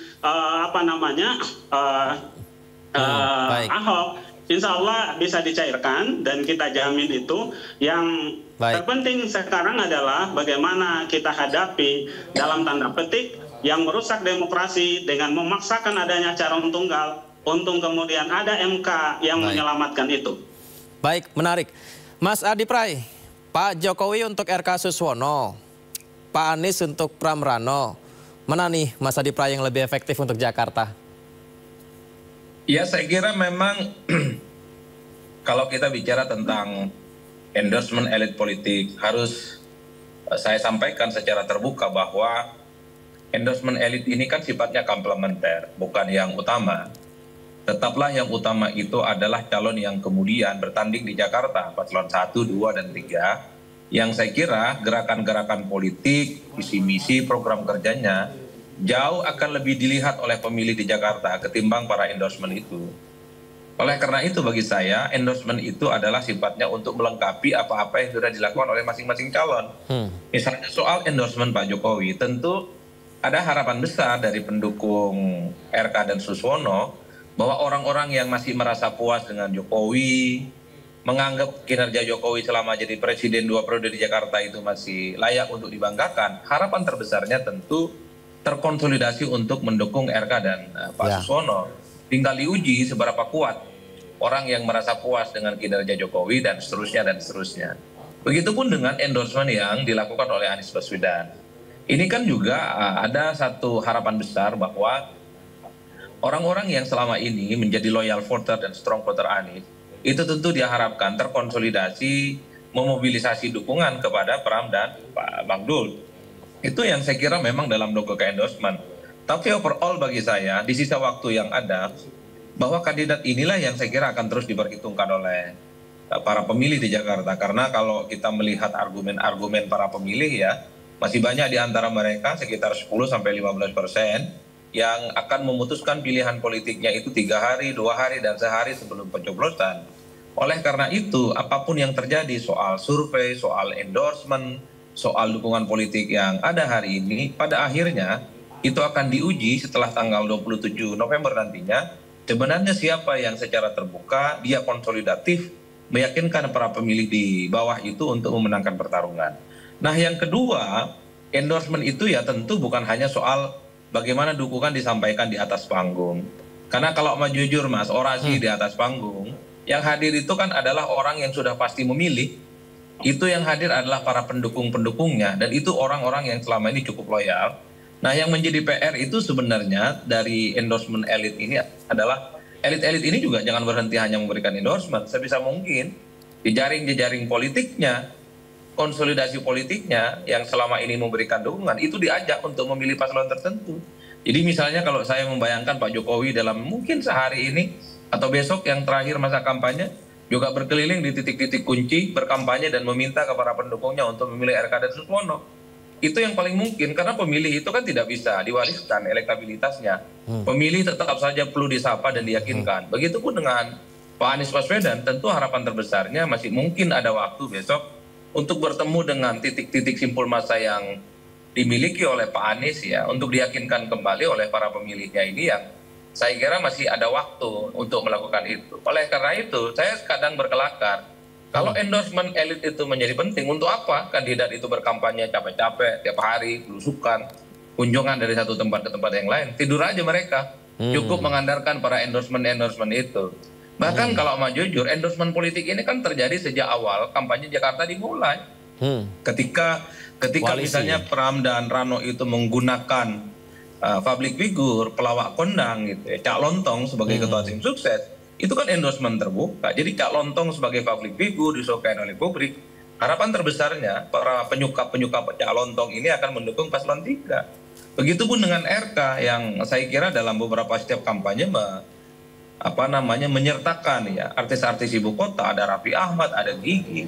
Ahok, insya Allah bisa dicairkan dan kita jamin itu. Yang terpenting sekarang adalah bagaimana kita hadapi dalam tanda petik yang merusak demokrasi dengan memaksakan adanya calon tunggal, untung kemudian ada MK yang menyelamatkan itu. Baik, menarik. Mas Adi Pray, Pak Jokowi untuk RK Suswono, Pak Anies untuk Pramrano, mana nih Mas Adi Pray yang lebih efektif untuk Jakarta? Ya, saya kira memang kalau kita bicara tentang endorsement elit politik, harus saya sampaikan secara terbuka bahwa endorsement elit ini kan sifatnya komplementer, bukan yang utama. Tetaplah yang utama itu adalah calon yang kemudian bertanding di Jakarta, paslon 1, 2, dan 3, yang saya kira gerakan-gerakan politik, visi misi, program kerjanya jauh akan lebih dilihat oleh pemilih di Jakarta ketimbang para endorsement itu. Oleh karena itu bagi saya endorsement itu adalah sifatnya untuk melengkapi apa-apa yang sudah dilakukan oleh masing-masing calon. Misalnya soal endorsement Pak Jokowi, tentu ada harapan besar dari pendukung RK dan Suswono bahwa orang-orang yang masih merasa puas dengan Jokowi, menganggap kinerja Jokowi selama jadi presiden 2 periode di Jakarta itu masih layak untuk dibanggakan, harapan terbesarnya tentu terkonsolidasi untuk mendukung RK dan Pak Suswono. Tinggal diuji seberapa kuat orang yang merasa puas dengan kinerja Jokowi dan seterusnya dan seterusnya. Begitupun dengan endorsement yang dilakukan oleh Anies Baswedan. Ini kan juga ada satu harapan besar bahwa orang-orang yang selama ini menjadi loyal voter dan strong voter Anies, itu tentu diharapkan terkonsolidasi, memobilisasi dukungan kepada Pram dan Pak Magdul. Itu yang saya kira memang dalam logika endorsement. Tapi overall bagi saya, di sisa waktu yang ada, bahwa kandidat inilah yang saya kira akan terus diperhitungkan oleh para pemilih di Jakarta. Karena kalau kita melihat argumen-argumen para pemilih ya, masih banyak di antara mereka, sekitar 10-15%, yang akan memutuskan pilihan politiknya itu 3 hari, 2 hari, dan sehari sebelum pencoblosan. Oleh karena itu, apapun yang terjadi soal survei, soal endorsement, soal dukungan politik yang ada hari ini, pada akhirnya itu akan diuji setelah tanggal 27 November nantinya, sebenarnya siapa yang secara terbuka, dia konsolidatif, meyakinkan para pemilih di bawah itu untuk memenangkan pertarungan. Nah yang kedua, endorsement itu ya tentu bukan hanya soal bagaimana dukungan disampaikan di atas panggung. Karena kalau mau jujur Mas, orasi di atas panggung, yang hadir itu kan adalah orang yang sudah pasti memilih. Itu yang hadir adalah para pendukung-pendukungnya, dan itu orang-orang yang selama ini cukup loyal. Nah yang menjadi PR itu sebenarnya dari endorsement elit ini adalah, elit-elit ini juga jangan berhenti hanya memberikan endorsement. Sebisa mungkin jejaring-jejaring politiknya, konsolidasi politiknya yang selama ini memberikan dukungan itu diajak untuk memilih paslon tertentu. Jadi misalnya kalau saya membayangkan Pak Jokowi dalam mungkin sehari ini atau besok yang terakhir masa kampanye juga berkeliling di titik-titik kunci berkampanye dan meminta kepada pendukungnya untuk memilih RK dan Suswono. Itu yang paling mungkin karena pemilih itu kan tidak bisa diwariskan elektabilitasnya. Pemilih tetap saja perlu disapa dan diyakinkan. Begitupun dengan Pak Anies Baswedan, tentu harapan terbesarnya masih mungkin ada waktu besok untuk bertemu dengan titik-titik simpul massa yang dimiliki oleh Pak Anies ya, untuk diyakinkan kembali oleh para pemilihnya ini yang saya kira masih ada waktu untuk melakukan itu. Oleh karena itu, saya kadang berkelakar, kalau endorsement elit itu menjadi penting, untuk apa kandidat itu berkampanye capek-capek, tiap hari, belusukan, kunjungan dari satu tempat ke tempat yang lain, tidur aja mereka, cukup mengandalkan para endorsement itu. Bahkan kalau mau jujur, endorsement politik ini kan terjadi sejak awal kampanye Jakarta dimulai. Ketika misalnya Pram dan Rano itu menggunakan public figure, pelawak kondang gitu ya, Cak Lontong sebagai ketua tim sukses, itu kan endorsement terbuka. Jadi Cak Lontong sebagai public figure disukai oleh publik, harapan terbesarnya para penyuka Cak Lontong ini akan mendukung paslon 3. Begitupun dengan RK yang saya kira dalam beberapa setiap kampanye menyertakan ya artis-artis ibu kota, ada Raffi Ahmad, ada Gigi,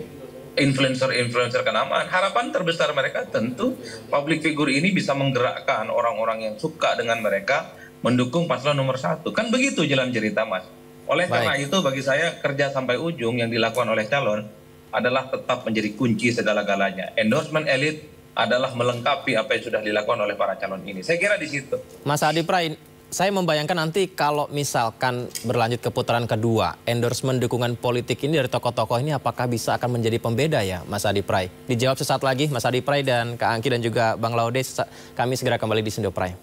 influencer kenamaan. Harapan terbesar mereka tentu public figure ini bisa menggerakkan orang-orang yang suka dengan mereka mendukung paslon nomor 1. Kan begitu jalan cerita Mas. Oleh karena itu bagi saya kerja sampai ujung yang dilakukan oleh calon adalah tetap menjadi kunci segala-galanya. Endorsement elit adalah melengkapi apa yang sudah dilakukan oleh para calon ini. Saya kira di situ. Mas Adi Pray, saya membayangkan nanti kalau misalkan berlanjut ke putaran kedua, endorsement dukungan politik ini dari tokoh-tokoh ini apakah bisa akan menjadi pembeda ya Mas Adi Pray? Dijawab sesaat lagi Mas Adi Pray dan Kak Angki dan juga Bang Laude. Kami segera kembali di Sindo Pray.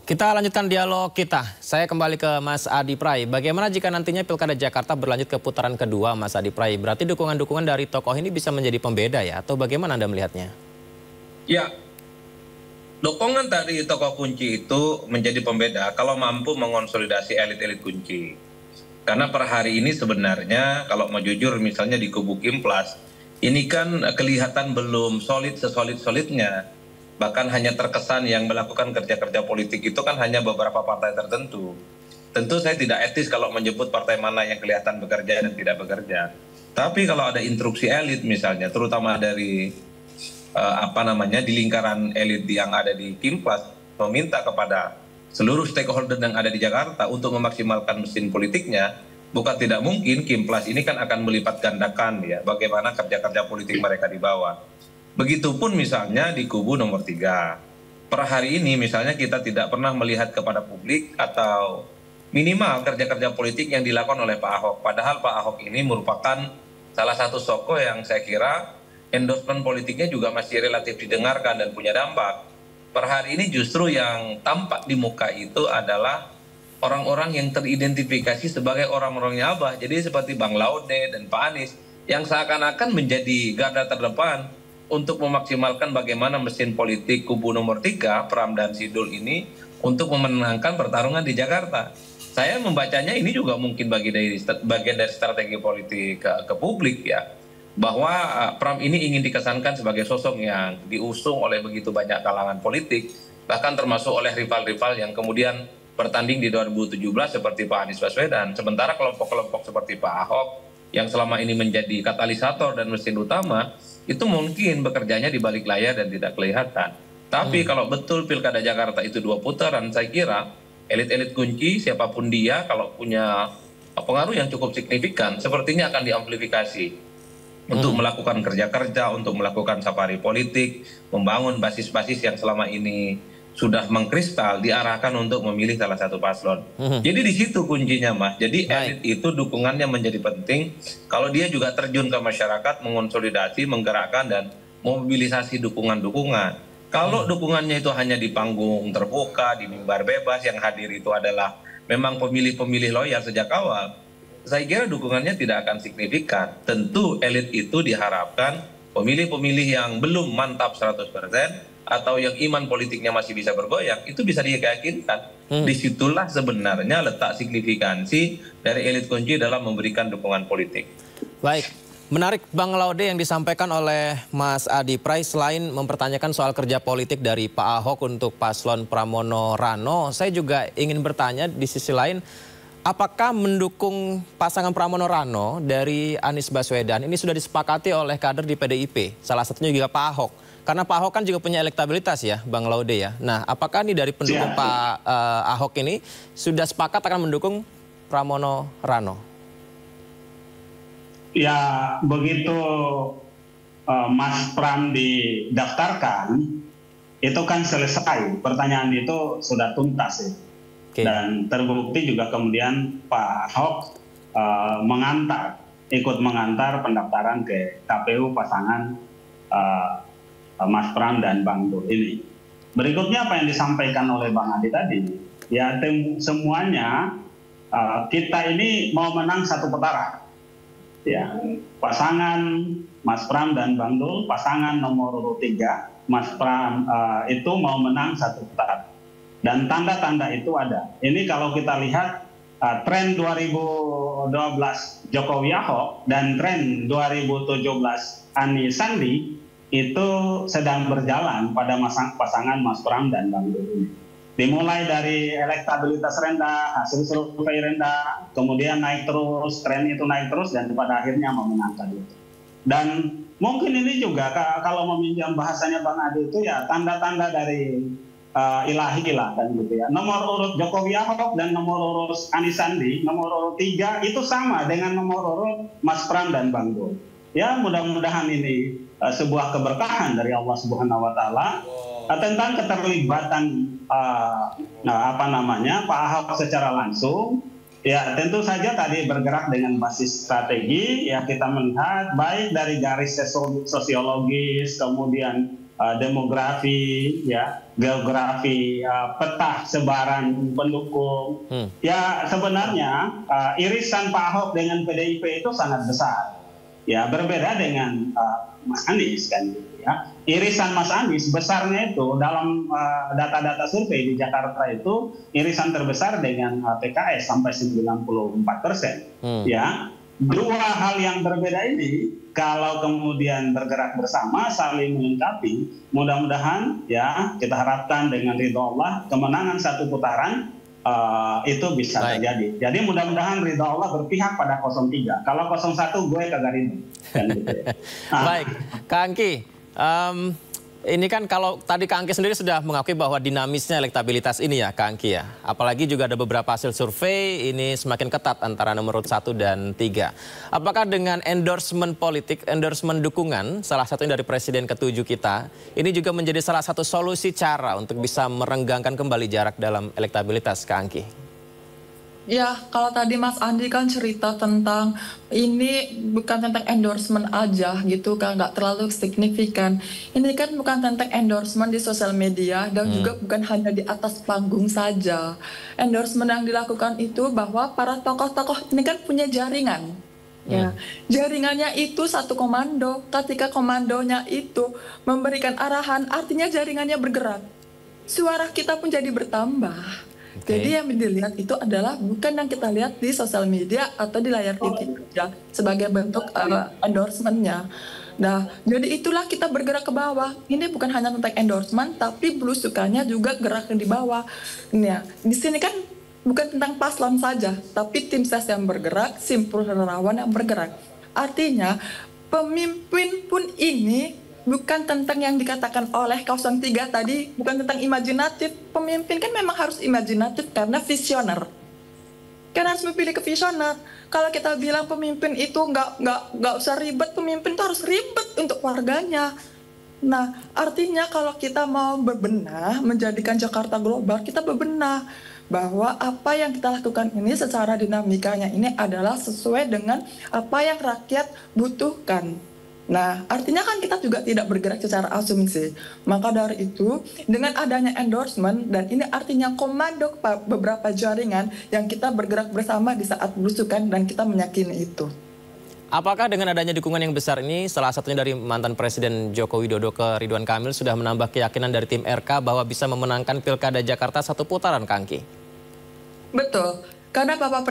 Kita lanjutkan dialog kita. Saya kembali ke Mas Adi Pray. Bagaimana jika nantinya Pilkada Jakarta berlanjut ke putaran kedua, Mas Adi Pray? Berarti dukungan-dukungan dari tokoh ini bisa menjadi pembeda ya? Atau bagaimana Anda melihatnya? Ya, Dukungan dari tokoh kunci itu menjadi pembeda kalau mampu mengonsolidasi elit-elit kunci. Karena per hari ini sebenarnya kalau mau jujur misalnya di kubu Kimplas, ini kan kelihatan belum solid sesolid-solidnya. Bahkan hanya terkesan yang melakukan kerja-kerja politik itu kan hanya beberapa partai tertentu. Tentu saya tidak etis kalau menyebut partai mana yang kelihatan bekerja dan tidak bekerja. Tapi kalau ada instruksi elit misalnya, terutama dari di lingkaran elit yang ada di Kimplas, meminta kepada seluruh stakeholder yang ada di Jakarta untuk memaksimalkan mesin politiknya, bukan tidak mungkin Kimplas ini kan akan melipat gandakan ya bagaimana kerja-kerja politik mereka di bawah. Begitupun misalnya di kubu nomor 3. Per hari ini misalnya kita tidak pernah melihat kepada publik atau minimal kerja-kerja politik yang dilakukan oleh Pak Ahok. Padahal Pak Ahok ini merupakan salah satu tokoh yang saya kira endorsement politiknya juga masih relatif didengarkan dan punya dampak. Per hari ini justru yang tampak di muka itu adalah orang-orang yang teridentifikasi sebagai orang-orangnya Abah. Jadi seperti Bang Laude dan Pak Anies yang seakan-akan menjadi garda terdepan untuk memaksimalkan bagaimana mesin politik kubu nomor 3, Pram dan Sidul ini untuk memenangkan pertarungan di Jakarta. Saya membacanya ini juga mungkin bagian dari strategi politik ke publik ya. Bahwa Pram ini ingin dikesankan sebagai sosok yang diusung oleh begitu banyak kalangan politik, bahkan termasuk oleh rival-rival yang kemudian bertanding di 2017 seperti Pak Anies Baswedan. Sementara kelompok-kelompok seperti Pak Ahok yang selama ini menjadi katalisator dan mesin utama, itu mungkin bekerjanya di balik layar dan tidak kelihatan. Tapi kalau betul Pilkada Jakarta itu 2 putaran, saya kira elit-elit kunci siapapun dia kalau punya pengaruh yang cukup signifikan, sepertinya akan diamplifikasi untuk melakukan kerja-kerja, untuk melakukan safari politik, membangun basis-basis yang selama ini sudah mengkristal, diarahkan untuk memilih salah satu paslon. Jadi di situ kuncinya, Mas. Jadi elit itu dukungannya menjadi penting kalau dia juga terjun ke masyarakat, mengonsolidasi, menggerakkan, dan mobilisasi dukungan-dukungan. Kalau dukungannya itu hanya di panggung terbuka, di mimbar bebas, yang hadir itu adalah memang pemilih-pemilih loyal sejak awal, saya kira dukungannya tidak akan signifikan. Tentu elit itu diharapkan pemilih-pemilih yang belum mantap 100% atau yang iman politiknya masih bisa bergoyang, itu bisa diyakinkan. Disitulah sebenarnya letak signifikansi dari elit kunci dalam memberikan dukungan politik. Baik, menarik Bang Laude yang disampaikan oleh Mas Adi Pray. Selain mempertanyakan soal kerja politik dari Pak Ahok untuk paslon Pramono Rano, saya juga ingin bertanya di sisi lain, apakah mendukung pasangan Pramono Rano dari Anies Baswedan ini sudah disepakati oleh kader di PDIP? Salah satunya juga Pak Ahok. Karena Pak Ahok kan juga punya elektabilitas ya, Bang Laude ya. Nah, apakah ini dari pendukung Pak Ahok ini sudah sepakat akan mendukung Pramono Rano? Ya, begitu Mas Pram didaftarkan, itu kan selesai. Pertanyaan itu sudah tuntas ya. Dan terbukti juga kemudian Pak Ahok ikut mengantar pendaftaran ke KPU pasangan Mas Pram dan Bang Dul ini. Berikutnya apa yang disampaikan oleh Bang Adi tadi, ya semuanya kita ini mau menang 1 putaran. Ya, pasangan Mas Pram dan Bang Dul, pasangan nomor urut 3, Mas Pram itu mau menang 1 putaran. Dan tanda-tanda itu ada. Ini kalau kita lihat tren 2012 Jokowi Ahok dan tren 2017 Anies Sandi itu sedang berjalan pada pasangan Mas Pram dan Bang Dul ini. Dimulai dari elektabilitas rendah, hasil survei rendah, kemudian naik terus, tren itu naik terus, dan pada akhirnya memenangkan itu. Dan mungkin ini juga kalau meminjam bahasanya Bang Adi itu ya tanda-tanda dari ilahi lah kan gitu ya. Nomor urut Jokowi Ahok dan nomor urut Anies Sandi, nomor urut 3 itu sama dengan nomor urut Mas Pram dan Bang Dul. Ya, mudah-mudahan ini sebuah keberkahan dari Allah Subhanahu wa taala tentang keterlibatan Pak Ahok secara langsung. Ya, tentu saja tadi bergerak dengan basis strategi, ya kita melihat baik dari garis sosiologis, kemudian demografi, ya geografi, peta sebaran pendukung. Ya sebenarnya irisan Pak Ahok dengan PDIP itu sangat besar. ya berbeda dengan Mas Anies kan gitu ya. Irisan Mas Anies besarnya itu dalam data-data survei di Jakarta itu irisan terbesar dengan PKS sampai 94%. Ya, dua hal yang berbeda ini kalau kemudian bergerak bersama saling melengkapi, mudah-mudahan ya kita harapkan dengan ridho Allah kemenangan satu putaran itu bisa terjadi. Jadi mudah-mudahan ridho Allah berpihak pada 03. Kalau 01 gue kagak ridho. Kan gitu ya. Baik, Kak Angki. Ini kan kalau tadi Kak Angki sendiri sudah mengakui bahwa dinamisnya elektabilitas ini ya Kak Angki ya. Apalagi juga ada beberapa hasil survei ini semakin ketat antara nomor 1 dan 3. Apakah dengan endorsement politik, endorsement dukungan salah satunya dari Presiden ke-7 kita, ini juga menjadi salah satu solusi cara untuk bisa merenggangkan kembali jarak dalam elektabilitas Kak Angki? Ya, kalau tadi Mas Andi kan cerita tentang ini bukan tentang endorsement aja gitu kan, nggak terlalu signifikan. Ini kan bukan tentang endorsement di sosial media dan juga bukan hanya di atas panggung saja. Endorsement yang dilakukan itu bahwa para tokoh-tokoh ini kan punya jaringan. Ya, jaringannya itu satu komando. Ketika komandonya itu memberikan arahan, artinya jaringannya bergerak. Suara kita pun jadi bertambah. Jadi yang dilihat itu adalah bukan yang kita lihat di sosial media atau di layar TV ya, sebagai bentuk endorsementnya. Nah, jadi itulah kita bergerak ke bawah. Ini bukan hanya tentang endorsement, tapi belusukannya juga gerak di bawah. Nah, di sini kan bukan tentang paslon saja, tapi tim ses yang bergerak, simpul relawan yang bergerak. Artinya, pemimpin pun ini bukan tentang yang dikatakan oleh 03 tadi, bukan tentang imajinatif. Pemimpin kan memang harus imajinatif karena visioner. Kan harus memilih ke visioner. Kalau kita bilang pemimpin itu nggak usah ribet, pemimpin itu harus ribet untuk warganya. Nah, artinya kalau kita mau berbenah, menjadikan Jakarta global, kita berbenah bahwa apa yang kita lakukan ini secara dinamikanya ini adalah sesuai dengan apa yang rakyat butuhkan. Nah, artinya kan kita juga tidak bergerak secara asumsi. Maka dari itu, dengan adanya endorsement, dan ini artinya komando beberapa jaringan yang kita bergerak bersama di saat belusukan dan kita meyakini itu. Apakah dengan adanya dukungan yang besar ini, salah satunya dari mantan Presiden Joko Widodo ke Ridwan Kamil, sudah menambah keyakinan dari tim RK bahwa bisa memenangkan Pilkada Jakarta satu putaran, Kang Angki? Betul. Karena Bapak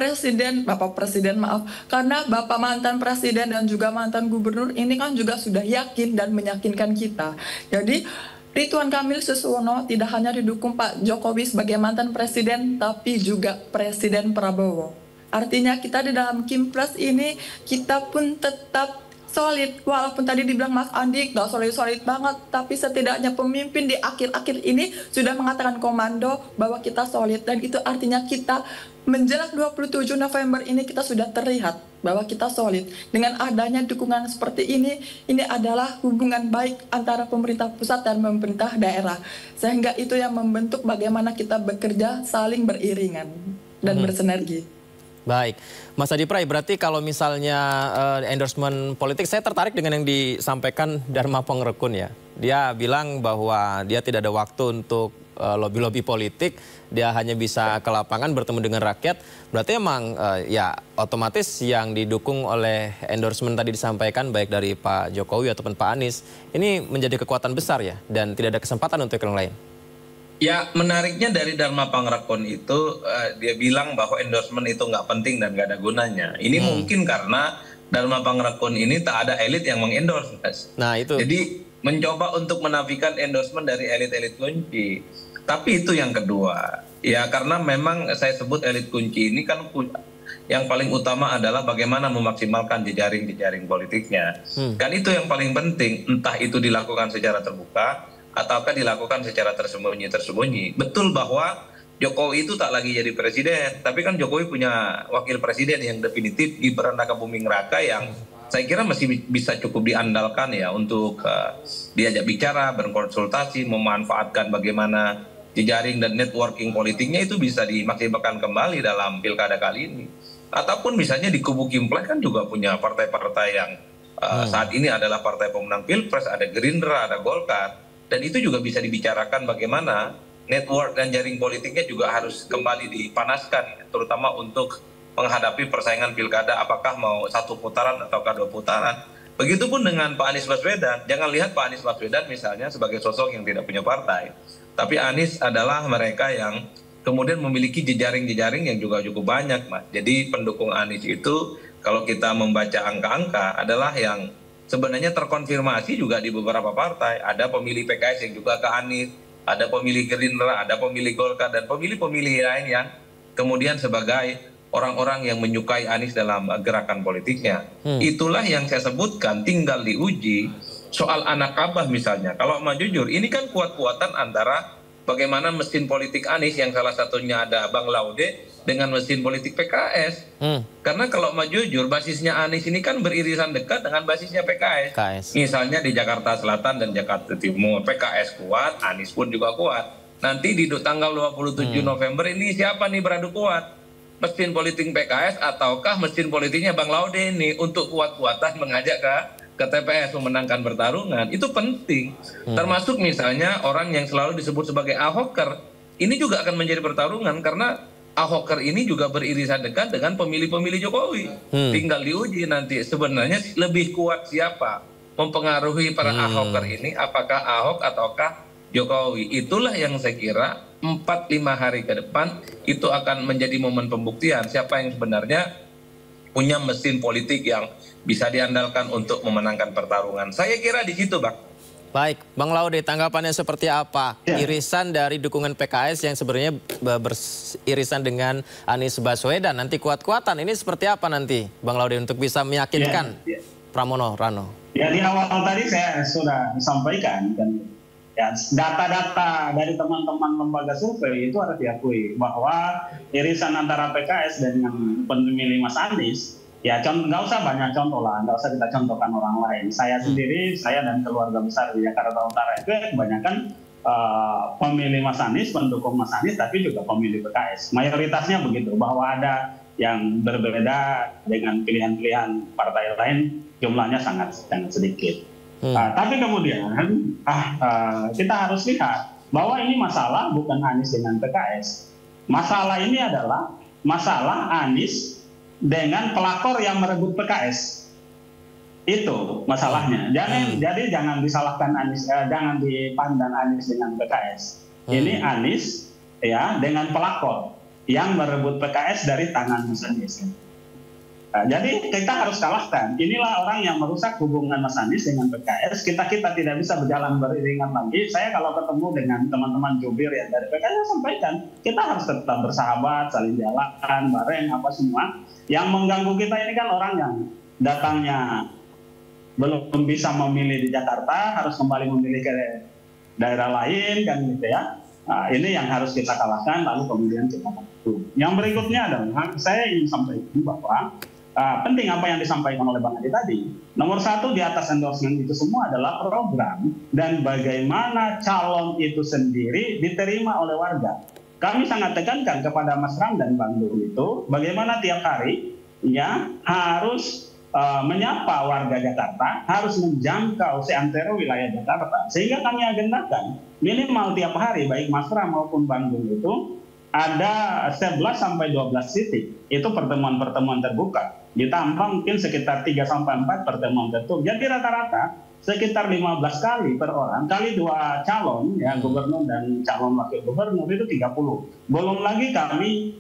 mantan Presiden dan juga mantan Gubernur ini kan juga sudah yakin dan meyakinkan kita. Jadi Ridwan Kamil Suswono tidak hanya didukung Pak Jokowi sebagai mantan Presiden, tapi juga Presiden Prabowo. Artinya kita di dalam Kimpres ini, kita pun tetap solid. Walaupun tadi dibilang Mas Andi nggak solid-solid banget, tapi setidaknya pemimpin di akhir-akhir ini sudah mengatakan komando bahwa kita solid. Dan itu artinya kita menjelang 27 November ini kita sudah terlihat bahwa kita solid. Dengan adanya dukungan seperti ini adalah hubungan baik antara pemerintah pusat dan pemerintah daerah. Sehingga itu yang membentuk bagaimana kita bekerja saling beriringan dan bersinergi. Baik, Mas Adi Pray, berarti kalau misalnya endorsement politik, saya tertarik dengan yang disampaikan Dharma Pongrekun ya. Dia bilang bahwa dia tidak ada waktu untuk lobby-lobby politik, dia hanya bisa ke lapangan bertemu dengan rakyat. Berarti emang ya otomatis yang didukung oleh endorsement tadi disampaikan baik dari Pak Jokowi ataupun Pak Anies, ini menjadi kekuatan besar ya, dan tidak ada kesempatan untuk yang lain. Ya, menariknya dari Dharma Pongrekun itu dia bilang bahwa endorsement itu nggak penting dan nggak ada gunanya. Ini mungkin karena Dharma Pongrekun ini tak ada elit yang mengendorse. Nah itu. Jadi mencoba untuk menafikan endorsement dari elit-elit kunci. Tapi itu yang kedua. Ya karena memang saya sebut elit kunci ini kan yang paling utama adalah bagaimana memaksimalkan jejaring politiknya. Kan itu yang paling penting. Entah itu dilakukan secara terbuka ataukah dilakukan secara tersembunyi-tersembunyi. Betul bahwa Jokowi itu tak lagi jadi presiden, tapi kan Jokowi punya wakil presiden yang definitif, Gibran Rakabuming Raka, yang saya kira masih bisa cukup diandalkan ya untuk diajak bicara, berkonsultasi, memanfaatkan bagaimana jejaring dan networking politiknya itu bisa dimaksimalkan kembali dalam pilkada kali ini. Ataupun misalnya di kubu Kimples kan juga punya partai-partai yang saat ini adalah partai pemenang Pilpres, ada Gerindra, ada Golkar. Dan itu juga bisa dibicarakan bagaimana network dan jaring politiknya juga harus kembali dipanaskan, terutama untuk menghadapi persaingan pilkada, apakah mau 1 putaran ataukah 2 putaran. Begitupun dengan Pak Anies Baswedan. Jangan lihat Pak Anies Baswedan misalnya sebagai sosok yang tidak punya partai, tapi Anies adalah mereka yang kemudian memiliki jejaring-jejaring yang juga cukup banyak, Mas. Jadi pendukung Anies itu kalau kita membaca angka-angka adalah yang sebenarnya terkonfirmasi juga di beberapa partai. Ada pemilih PKS yang juga ke Anies, ada pemilih Gerindra, ada pemilih Golkar, dan pemilih-pemilih lain yang kemudian sebagai orang-orang yang menyukai Anies dalam gerakan politiknya. Itulah yang saya sebutkan, tinggal diuji soal anak abah misalnya. Kalau mau jujur, ini kan kuat-kuatan antara bagaimana mesin politik Anies yang salah satunya ada Bang Laude dengan mesin politik PKS. Karena kalau mau jujur, basisnya Anies ini kan beririsan dekat dengan basisnya PKS. Misalnya di Jakarta Selatan dan Jakarta Timur, PKS kuat, Anies pun juga kuat. Nanti di tanggal 27 November ini siapa nih beradu kuat? Mesin politik PKS ataukah mesin politiknya Bang Laude ini untuk kuat-kuatan mengajak ke TPS memenangkan pertarungan? Itu penting. Termasuk misalnya orang yang selalu disebut sebagai Ahoker, ini juga akan menjadi pertarungan karena Ahoker ini juga beririsan dekat dengan pemilih-pemilih Jokowi. Tinggal diuji nanti sebenarnya lebih kuat siapa mempengaruhi para Ahoker ini, apakah Ahok ataukah Jokowi. Itulah yang saya kira 4-5 hari ke depan itu akan menjadi momen pembuktian siapa yang sebenarnya punya mesin politik yang bisa diandalkan untuk memenangkan pertarungan. Saya kira di situ, Bang. Baik, Bang Laude, tanggapannya seperti apa? Irisan dari dukungan PKS yang sebenarnya beririsan dengan Anies Baswedan, nanti kuat-kuatan, ini seperti apa nanti, Bang Laude, untuk bisa meyakinkan Pramono, Rano? Ya, di awal tadi saya sudah sampaikan, dan ya, data-data dari teman-teman lembaga survei itu harus diakui bahwa irisan antara PKS dengan pemilih Mas Anies, ya nggak usah banyak contoh lah, nggak usah kita contohkan orang lain. Saya sendiri, saya dan keluarga besar di Jakarta Utara itu kebanyakan pemilih Mas Anies, pendukung Mas Anies, tapi juga pemilih PKS. Mayoritasnya begitu, bahwa ada yang berbeda dengan pilihan-pilihan partai lain, jumlahnya sangat sedikit. Tapi kemudian kita harus lihat bahwa ini masalah bukan Anies dengan PKS. Masalah ini adalah masalah Anies dengan pelakor yang merebut PKS. Itu masalahnya. Jadi jangan disalahkan Anies, jangan dipandang Anies dengan PKS. Ini Anies ya dengan pelakor yang merebut PKS dari tangan Mas Anies. Jadi kita harus kalahkan. Inilah orang yang merusak hubungan Mas Anies dengan PKS. Kita tidak bisa berjalan beriringan lagi. Saya kalau ketemu dengan teman-teman jubir yang dari PKS, saya sampaikan kita harus tetap bersahabat, saling jalan bareng apa semua. Yang mengganggu kita ini kan orang yang datangnya belum bisa memilih di Jakarta, harus kembali memilih ke daerah lain kan gitu ya. Ini yang harus kita kalahkan, lalu kemudian kita bantu. Yang berikutnya adalah saya ingin sampaikan bahwa penting apa yang disampaikan oleh Bang Adi tadi. Nomor 1 di atas endorsement itu semua adalah program dan bagaimana calon itu sendiri diterima oleh warga. Kami sangat tekankan kepada Mas Ram dan Bang Dul itu bagaimana tiap hari ya harus menyapa warga Jakarta, harus menjangkau seantero wilayah Jakarta. Sehingga kami agendakan minimal tiap hari baik Mas Ram maupun Bang Dul itu ada 11 sampai 12 titik. Itu pertemuan-pertemuan terbuka. Ditambah mungkin sekitar 3-4 pertemuan tertutup. Jadi rata-rata sekitar 15 kali per orang, kali 2 calon, ya gubernur dan calon wakil gubernur itu 30. Belum lagi kami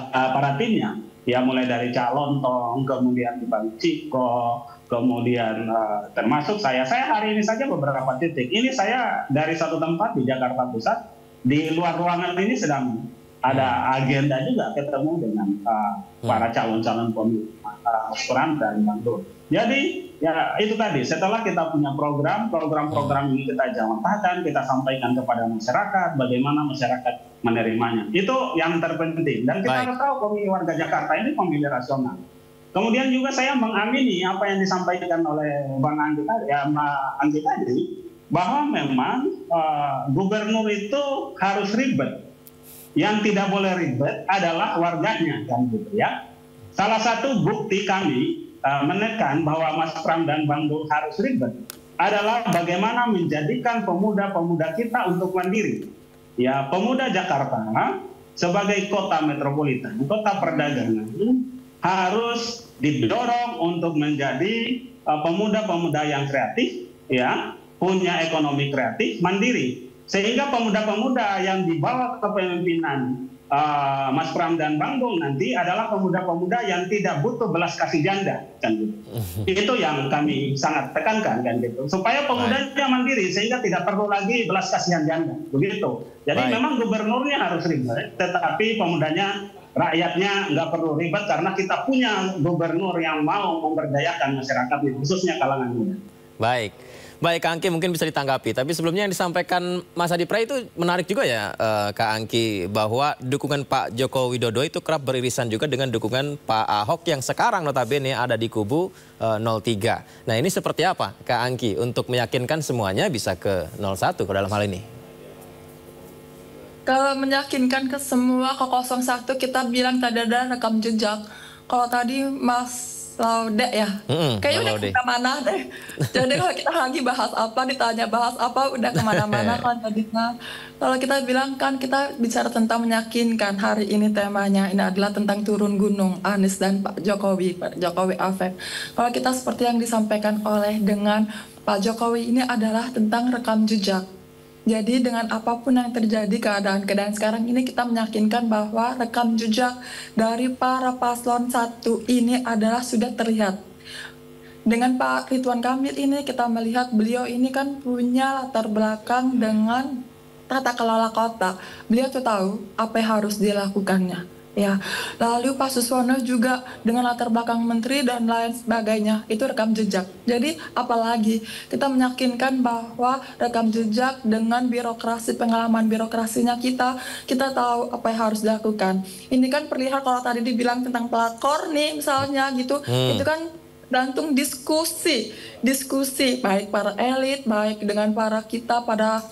para timnya, ya mulai dari calon Tong, kemudian di Bang Ciko, kemudian termasuk saya hari ini saja beberapa titik. Ini saya dari satu tempat di Jakarta Pusat, di luar ruangan ini sedang ada agenda juga ketemu dengan para calon-calon pemilih Ram dan Bang Dul. Jadi ya itu tadi, setelah kita punya program ini kita jawabkan, kita sampaikan kepada masyarakat, bagaimana masyarakat menerimanya. Itu yang terpenting. Dan kita harus tahu pemilih warga Jakarta ini pemilih rasional. Kemudian juga saya mengamini apa yang disampaikan oleh Bang Andi tadi, bahwa memang gubernur itu harus ribet. Yang tidak boleh ribet adalah warganya, kan gitu ya. Salah satu bukti kami menekan bahwa Mas Pram dan Bang Dul harus ribet adalah bagaimana menjadikan pemuda-pemuda kita untuk mandiri. Ya, pemuda Jakarta sebagai kota metropolitan, kota perdagangan, harus didorong untuk menjadi pemuda-pemuda yang kreatif, ya, punya ekonomi kreatif, mandiri. Sehingga pemuda-pemuda yang dibawa ke kepemimpinan Mas Pram dan Bang Dul nanti adalah pemuda-pemuda yang tidak butuh belas kasih janda, kan gitu. Itu yang kami sangat tekankan, kan gitu, supaya pemudanya mandiri sehingga tidak perlu lagi belas kasihan janda, begitu. Jadi memang gubernurnya harus ribet, tetapi pemudanya, rakyatnya nggak perlu ribet karena kita punya gubernur yang mau memberdayakan masyarakat, khususnya kalangan muda. Baik. Baik, Kak Angki mungkin bisa ditanggapi. Tapi sebelumnya yang disampaikan Mas Adi Pray itu menarik juga ya, Kak Angki, bahwa dukungan Pak Joko Widodo itu kerap beririsan juga dengan dukungan Pak Ahok yang sekarang notabene ada di kubu 03. Nah ini seperti apa, Kak Angki, untuk meyakinkan semuanya bisa ke 01 ke dalam hal ini? Kalau meyakinkan ke semua ke 01 kita bilang tadi ada rekam jejak. Kalau tadi Mas Laude ya, kayaknya udah kemana-mana deh. Jadi kalau kita lagi bahas apa, ditanya bahas apa, udah kemana-mana kan tadinya. Kalau kita bilang kan kita bicara tentang meyakinkan, hari ini temanya ini adalah tentang turun gunung Anies dan Pak Jokowi Afek. Kalau kita seperti yang disampaikan oleh dengan Pak Jokowi ini adalah tentang rekam jejak. Jadi dengan apapun yang terjadi keadaan sekarang ini kita meyakinkan bahwa rekam jejak dari para paslon 1 ini adalah sudah terlihat. Dengan Pak Ridwan Kamil ini kita melihat beliau ini kan punya latar belakang dengan tata kelola kota. Beliau tuh tahu apa yang harus dilakukannya. Ya, lalu Pak Suswono juga dengan latar belakang menteri dan lain sebagainya, itu rekam jejak. Jadi apalagi kita meyakinkan bahwa rekam jejak dengan birokrasi, pengalaman birokrasinya kita tahu apa yang harus dilakukan. Ini kan perlihat kalau tadi dibilang tentang pelakor nih misalnya gitu, itu kan gantung diskusi baik para elit, baik dengan para kita pada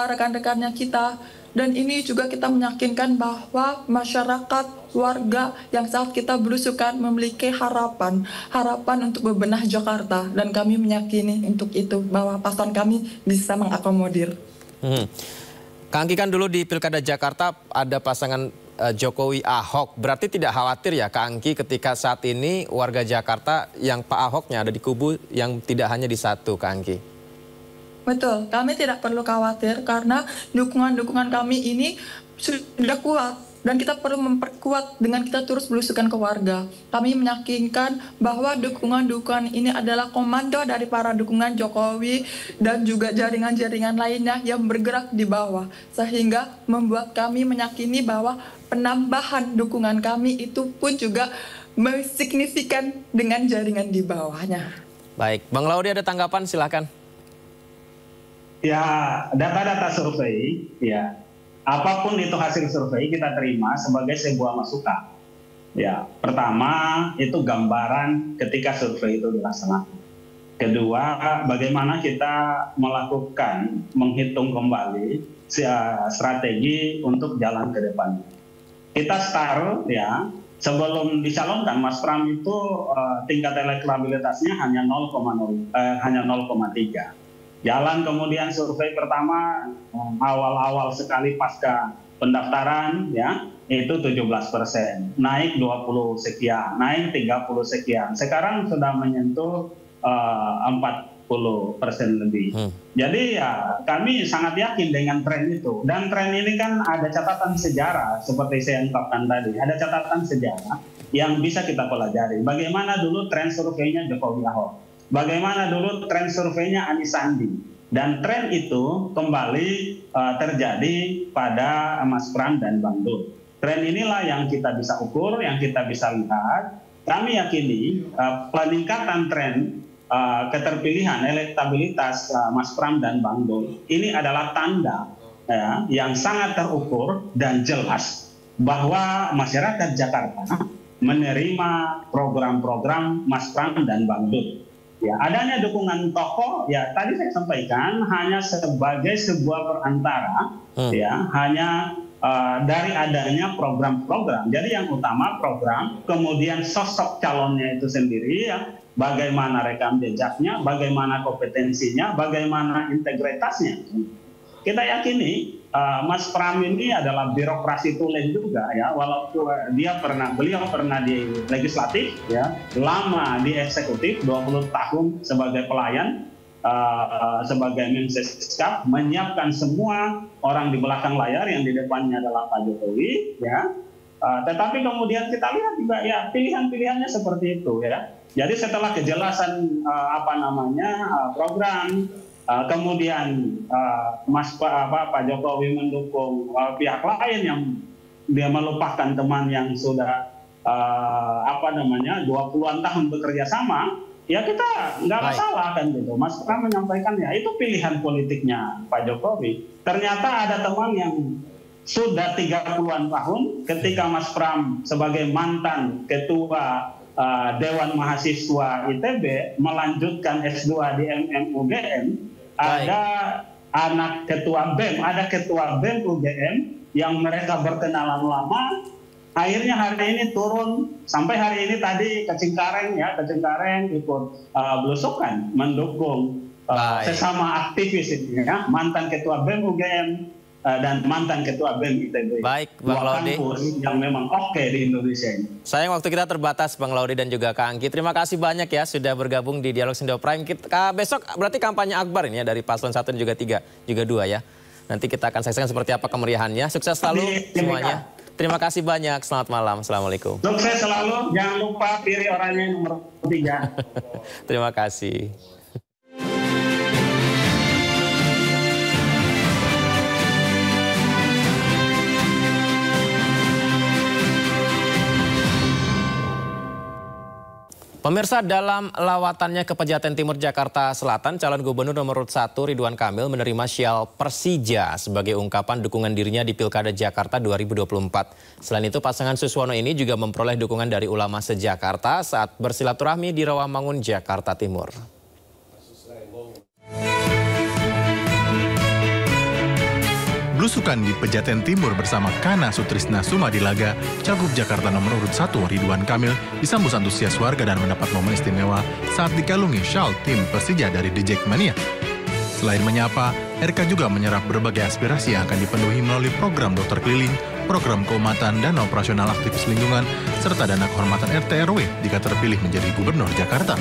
rekan-rekannya kita. Dan ini juga kita meyakinkan bahwa masyarakat, warga yang saat kita belusukan memiliki harapan untuk bebenah Jakarta. Dan kami meyakini untuk itu bahwa paslon kami bisa mengakomodir. Kak Angki, kan dulu di Pilkada Jakarta ada pasangan Jokowi Ahok. Berarti tidak khawatir ya Kak Angki ketika saat ini warga Jakarta yang Pak Ahoknya ada di kubu yang tidak hanya di satu, Kak Angki? Betul, kami tidak perlu khawatir karena dukungan kami ini sudah kuat dan kita perlu memperkuat dengan kita terus belusukan ke warga. Kami meyakinkan bahwa dukungan ini adalah komando dari para dukungan Jokowi dan juga jaringan-jaringan lainnya yang bergerak di bawah. Sehingga membuat kami meyakini bahwa penambahan dukungan kami itu pun juga signifikan dengan jaringan di bawahnya. Baik, Bang Laude ada tanggapan, silakan. Ya, data-data survei, ya, apapun itu hasil survei kita terima sebagai sebuah masukan. Ya, pertama itu gambaran ketika survei itu dilaksanakan. Kedua, bagaimana kita melakukan menghitung kembali strategi untuk jalan ke depan. Kita start ya, sebelum dicalonkan Mas Pram itu tingkat elektabilitasnya hanya 0,3. Jalan kemudian survei pertama awal-awal sekali pasca pendaftaran ya itu 17%, naik 20 sekian, naik 30 sekian. Sekarang sudah menyentuh 40% lebih. Jadi ya kami sangat yakin dengan tren itu. Dan tren ini kan ada catatan sejarah seperti saya ungkapkan tadi. Ada catatan sejarah yang bisa kita pelajari. Bagaimana dulu tren surveinya Jokowi Ahok. Bagaimana dulu tren surveinya Anies Sandi. Dan tren itu kembali terjadi pada Mas Pram dan Bang Dul. Tren inilah yang kita bisa ukur, yang kita bisa lihat. Kami yakini peningkatan tren keterpilihan elektabilitas Mas Pram dan Bang Dul ini adalah tanda ya, yang sangat terukur dan jelas bahwa masyarakat Jakarta menerima program-program Mas Pram dan Bang Dul. Ya, adanya dukungan tokoh, ya tadi saya sampaikan hanya sebagai sebuah perantara, ya hanya dari adanya program-program. Jadi yang utama program, kemudian sosok calonnya itu sendiri, ya bagaimana rekam jejaknya, bagaimana kompetensinya, bagaimana integritasnya. Kita yakini Mas Pram ini adalah birokrasi tulen juga ya, walaupun beliau pernah di legislatif ya, lama di eksekutif 20 tahun sebagai pelayan, sebagai Mensescap, menyiapkan semua orang di belakang layar, yang di depannya adalah Pak Jokowi ya. Tetapi kemudian kita lihat juga ya pilihan-pilihannya seperti itu ya. Jadi setelah kejelasan program, kemudian Pak Jokowi mendukung pihak lain yang dia melupakan teman yang sudah 20-an tahun bekerja sama, ya kita nggak masalah kan gitu. Mas Pram menyampaikan ya itu pilihan politiknya Pak Jokowi. Ternyata ada teman yang sudah 30-an tahun ketika Mas Pram sebagai mantan ketua Dewan Mahasiswa ITB melanjutkan S2 di MMUGM, ada anak ketua BEM, ada ketua BEM UGM yang mereka berkenalan lama, akhirnya hari ini turun, sampai hari ini tadi ke Cengkareng ikut belusukan mendukung sesama aktivis ini ya, mantan ketua BEM UGM dan mantan ketua BEM ITB. Baik, Bang Laude. Yang memang oke di Indonesia ini. Sayang waktu kita terbatas, Bang Laude dan juga Kak Angki. Terima kasih banyak ya sudah bergabung di Dialog Indo Prime. Besok berarti kampanye akbar ini ya, dari paslon 1 dan juga 3, juga 2 ya. Nanti kita akan saksikan seperti apa kemeriahannya. Sukses selalu semuanya. Terima kasih banyak. Selamat malam. Assalamualaikum. Sukses selalu. Jangan lupa pilih orangnya nomor 3. Terima kasih. Pemirsa, dalam lawatannya ke Pejaten Timur Jakarta Selatan, calon gubernur nomor 1 Ridwan Kamil menerima syal Persija sebagai ungkapan dukungan dirinya di Pilkada Jakarta 2024. Selain itu, pasangan Suswono ini juga memperoleh dukungan dari ulama se-Jakarta saat bersilaturahmi di Rawamangun, Jakarta Timur. Belusukan di Pejaten Timur bersama Kana Sutrisna Sumadilaga, Cagup Jakarta nomor urut 1 Ridwan Kamil disambut antusias warga dan mendapat momen istimewa saat dikalungi syal tim Persija dari The Jackmania. Selain menyapa, RK juga menyerap berbagai aspirasi yang akan dipenuhi melalui program dokter keliling, program keumatan, dana operasional aktivis lingkungan, serta dana kehormatan RT RW jika terpilih menjadi gubernur Jakarta.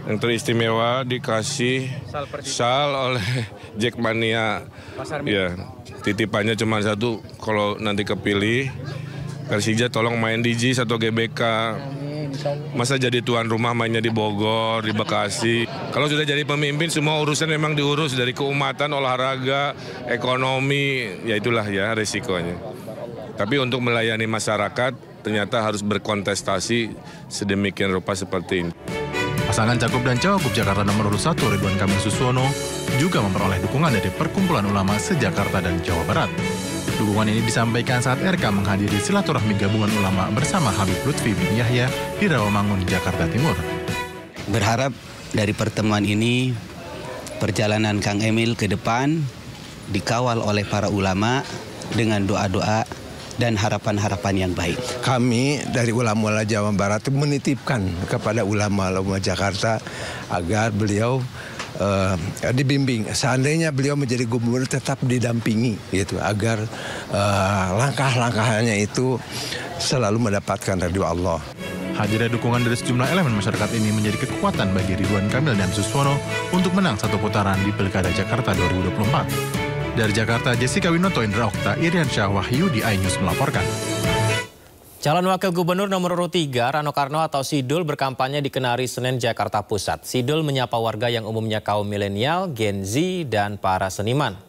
Yang teristimewa dikasih sal oleh Jackmania. Ya, titipannya cuma satu, kalau nanti kepilih Persija tolong main di JIS atau GBK. Masa jadi tuan rumah mainnya di Bogor, di Bekasi. Kalau sudah jadi pemimpin, semua urusan memang diurus dari keumatan, olahraga, ekonomi, ya itulah ya resikonya. Tapi untuk melayani masyarakat ternyata harus berkontestasi sedemikian rupa seperti ini. Pasangan Cagup dan Cawagup Jakarta nomor urut 1 Ridwan Kamil Suswono juga memperoleh dukungan dari Perkumpulan Ulama se-Jakarta dan Jawa Barat. Dukungan ini disampaikan saat RK menghadiri silaturahmi gabungan ulama bersama Habib Lutfi bin Yahya di Rawamangun, Jakarta Timur. Berharap dari pertemuan ini perjalanan Kang Emil ke depan dikawal oleh para ulama dengan doa-doa dan harapan-harapan yang baik. Kami dari ulama Jawa Barat menitipkan kepada ulama-ulama Jakarta agar beliau dibimbing. Seandainya beliau menjadi gubernur tetap didampingi gitu, agar langkah-langkahnya itu selalu mendapatkan ridho Allah. Hadirnya dukungan dari sejumlah elemen masyarakat ini menjadi kekuatan bagi Ridwan Kamil dan Suswono untuk menang satu putaran di Pilkada Jakarta 2024. Dari Jakarta, Jessica Winoto, Indra Okta, Irian Syah Wahyu di iNews melaporkan. Calon Wakil Gubernur nomor urut 3, Rano Karno atau Sidul berkampanye di Kenari Senen, Jakarta Pusat. Sidul menyapa warga yang umumnya kaum milenial, Gen Z, dan para seniman.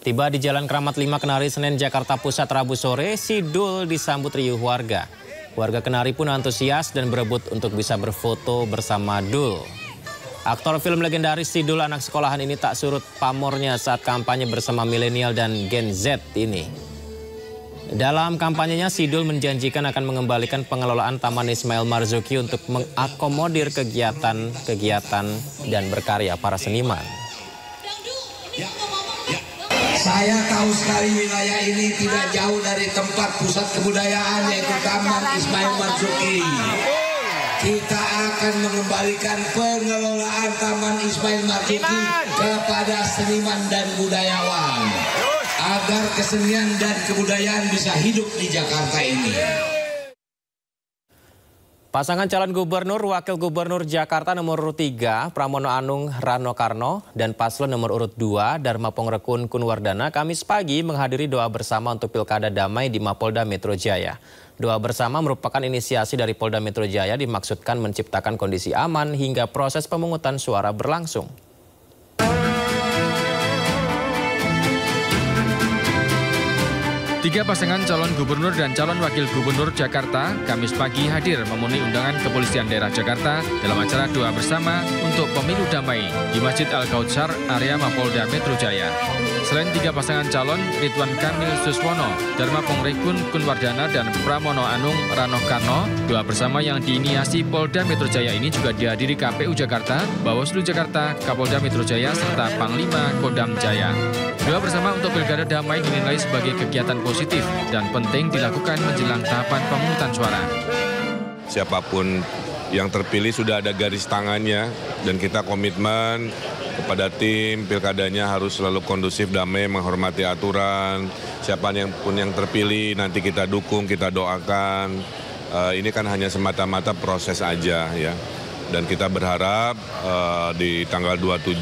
Tiba di Jalan Keramat 5 Kenari Senen, Jakarta Pusat Rabu sore, Sidul disambut riuh warga. Warga Kenari pun antusias dan berebut untuk bisa berfoto bersama Dul. Aktor film legendaris Sidul anak sekolahan ini tak surut pamornya saat kampanye bersama milenial dan Gen Z ini. Dalam kampanyenya, Sidul menjanjikan akan mengembalikan pengelolaan Taman Ismail Marzuki untuk mengakomodir kegiatan dan berkarya para seniman. Saya tahu sekali wilayah ini tidak jauh dari tempat pusat kebudayaan yaitu Taman Ismail Marzuki. kita akan mengembalikan pengelolaan Taman Ismail Marzuki kepada seniman dan budayawan agar kesenian dan kebudayaan bisa hidup di Jakarta ini. Pasangan calon gubernur wakil gubernur Jakarta nomor urut 3 Pramono Anung Rano Karno dan paslon nomor urut 2 Dharma Pongrekun Kunwardana Kamis pagi menghadiri doa bersama untuk Pilkada Damai di Mapolda Metro Jaya. Doa bersama merupakan inisiasi dari Polda Metro Jaya dimaksudkan menciptakan kondisi aman hingga proses pemungutan suara berlangsung. Tiga pasangan calon gubernur dan calon wakil gubernur Jakarta Kamis pagi hadir memenuhi undangan Kepolisian Daerah Jakarta dalam acara doa bersama untuk pemilu damai di Masjid Al-Kautsar area Mapolda Metro Jaya. Selain tiga pasangan calon, Ridwan Kamil Suswono, Dharma Pongrekun Kunwardana dan Pramono Anung Rano Karno, doa bersama yang diinisiasi Polda Metro Jaya ini juga dihadiri KPU Jakarta, Bawaslu Jakarta, Kapolda Metro Jaya, serta Panglima Kodam Jaya. Doa bersama untuk Pilkada Damai dinilai sebagai kegiatan positif dan penting dilakukan menjelang tahapan pemungutan suara. Siapapun yang terpilih sudah ada garis tangannya dan kita komitmen kepada tim pilkadanya harus selalu kondusif, damai, menghormati aturan. Siapa pun yang terpilih nanti kita dukung, kita doakan. Ini kan hanya semata-mata proses aja ya. Dan kita berharap di tanggal 27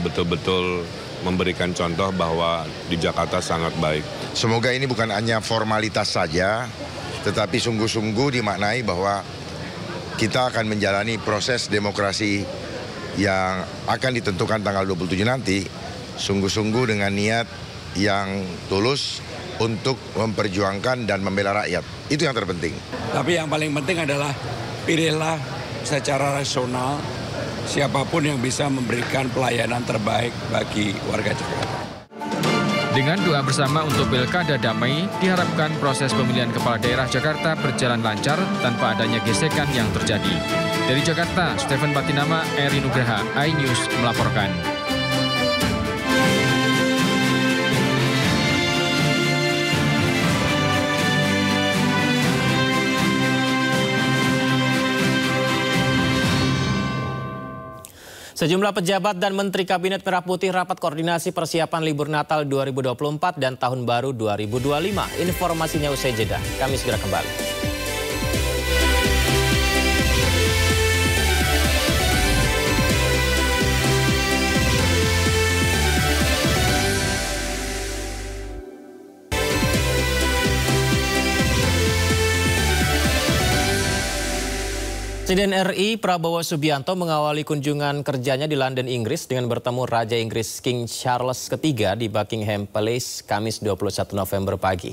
betul-betul memberikan contoh bahwa di Jakarta sangat baik. Semoga ini bukan hanya formalitas saja, tetapi sungguh-sungguh dimaknai bahwa kita akan menjalani proses demokrasi yang akan ditentukan tanggal 27 nanti, sungguh-sungguh dengan niat yang tulus untuk memperjuangkan dan membela rakyat. Itu yang terpenting. Tapi yang paling penting adalah pilihlah secara rasional siapapun yang bisa memberikan pelayanan terbaik bagi warga Jakarta. Dengan doa bersama untuk Pilkada Damai, diharapkan proses pemilihan kepala daerah Jakarta berjalan lancar tanpa adanya gesekan yang terjadi. Dari Jakarta, Stephen Batinama, Eri Nugraha, iNews melaporkan. Sejumlah pejabat dan Menteri Kabinet Merah Putih rapat koordinasi persiapan libur Natal 2024 dan Tahun Baru 2025. Informasinya usai jeda. Kami segera kembali. Presiden RI Prabowo Subianto mengawali kunjungan kerjanya di London, Inggris dengan bertemu Raja Inggris King Charles III di Buckingham Palace Kamis 21 November pagi.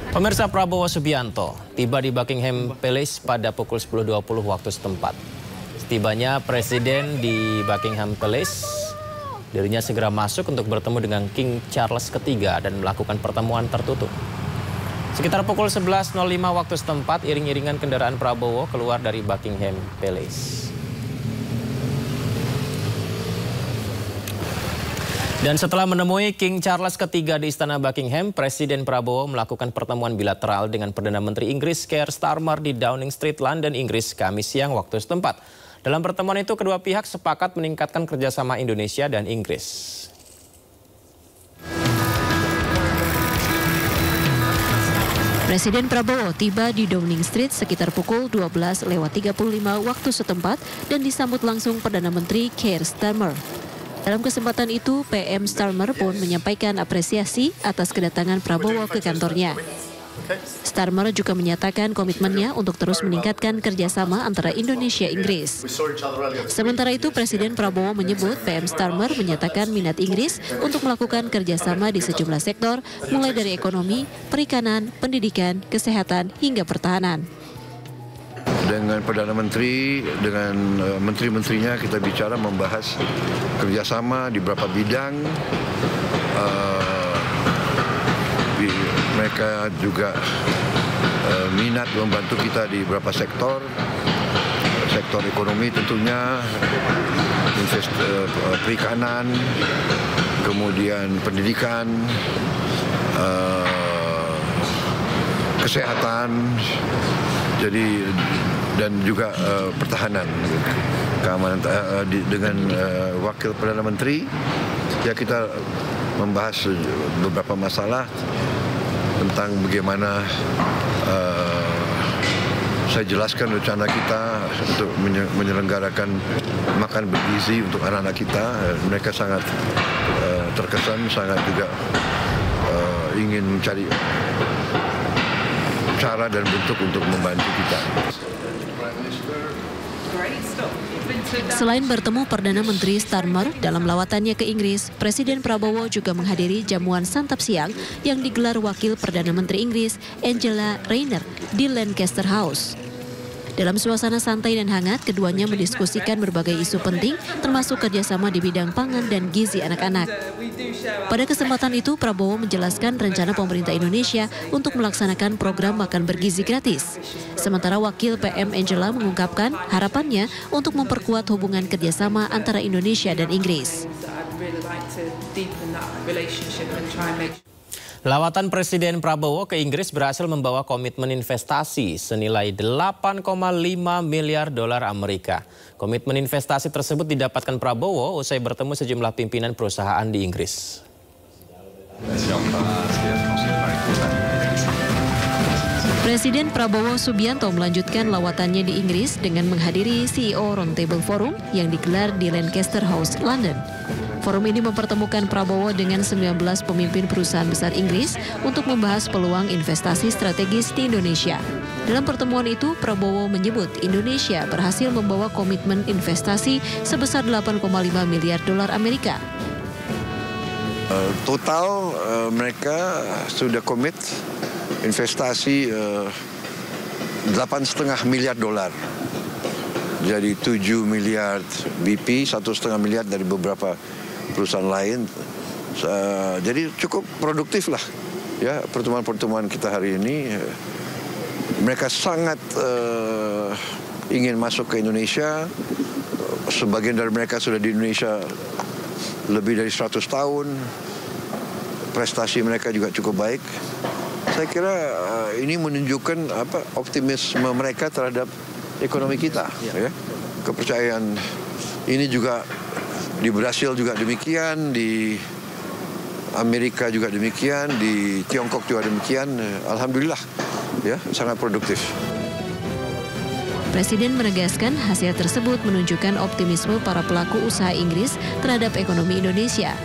Pemirsa, Prabowo Subianto tiba di Buckingham Palace pada pukul 10.20 waktu setempat. Setibanya Presiden di Buckingham Palace, dirinya segera masuk untuk bertemu dengan King Charles III dan melakukan pertemuan tertutup. Sekitar pukul 11.05 waktu setempat, iring-iringan kendaraan Prabowo keluar dari Buckingham Palace. Dan setelah menemui King Charles III di Istana Buckingham, Presiden Prabowo melakukan pertemuan bilateral dengan Perdana Menteri Inggris Keir Starmer di Downing Street, London, Inggris, Kamis siang waktu setempat. Dalam pertemuan itu, kedua pihak sepakat meningkatkan kerjasama Indonesia dan Inggris. Presiden Prabowo tiba di Downing Street sekitar pukul 12.35 waktu setempat dan disambut langsung Perdana Menteri Keir Starmer. Dalam kesempatan itu, PM Starmer pun menyampaikan apresiasi atas kedatangan Prabowo ke kantornya. Starmer juga menyatakan komitmennya untuk terus meningkatkan kerjasama antara Indonesia-Inggris. Sementara itu, Presiden Prabowo menyebut PM Starmer menyatakan minat Inggris untuk melakukan kerjasama di sejumlah sektor, mulai dari ekonomi, perikanan, pendidikan, kesehatan, hingga pertahanan. Dengan Perdana Menteri, dengan menteri-menterinya kita bicara membahas kerjasama di beberapa bidang. Mereka juga minat membantu kita di beberapa sektor ekonomi tentunya, perikanan, kemudian pendidikan, kesehatan, Jadi dan juga pertahanan, keamanan dengan Wakil Perdana Menteri, ya kita membahas beberapa masalah tentang bagaimana saya jelaskan rencana kita untuk menyelenggarakan makan bergizi untuk anak-anak kita. Mereka sangat terkesan, sangat juga ingin mencari cara dan bentuk untuk membantu kita. Selain bertemu Perdana Menteri Starmer dalam lawatannya ke Inggris, Presiden Prabowo juga menghadiri jamuan santap siang yang digelar Wakil Perdana Menteri Inggris Angela Rayner di Lancaster House. Dalam suasana santai dan hangat, keduanya mendiskusikan berbagai isu penting, termasuk kerjasama di bidang pangan dan gizi anak-anak. Pada kesempatan itu, Prabowo menjelaskan rencana pemerintah Indonesia untuk melaksanakan program makan bergizi gratis. Sementara Wakil PM Angela mengungkapkan harapannya untuk memperkuat hubungan kerjasama antara Indonesia dan Inggris. Lawatan Presiden Prabowo ke Inggris berhasil membawa komitmen investasi senilai 8,5 miliar dolar Amerika. Komitmen investasi tersebut didapatkan Prabowo usai bertemu sejumlah pimpinan perusahaan di Inggris. Presiden Prabowo Subianto melanjutkan lawatannya di Inggris dengan menghadiri CEO Roundtable Forum yang digelar di Lancaster House, London. Forum ini mempertemukan Prabowo dengan 19 pemimpin perusahaan besar Inggris untuk membahas peluang investasi strategis di Indonesia. Dalam pertemuan itu, Prabowo menyebut Indonesia berhasil membawa komitmen investasi sebesar 8,5 miliar dolar Amerika. Total mereka sudah komit investasi 8,5 miliar dolar. Jadi 7 miliar BP, 1,5 miliar dari beberapa perusahaan lain. Jadi cukup produktif lah ya pertemuan-pertemuan kita hari ini. Mereka sangat ingin masuk ke Indonesia. Sebagian dari mereka sudah di Indonesia lebih dari 100 tahun. Prestasi mereka juga cukup baik. Saya kira ini menunjukkan optimisme mereka terhadap ekonomi kita. Ya. Kepercayaan ini juga di Brasil juga demikian, di Amerika juga demikian, di Tiongkok juga demikian. Alhamdulillah, ya sangat produktif. Presiden menegaskan hasil tersebut menunjukkan optimisme para pelaku usaha Inggris terhadap ekonomi Indonesia.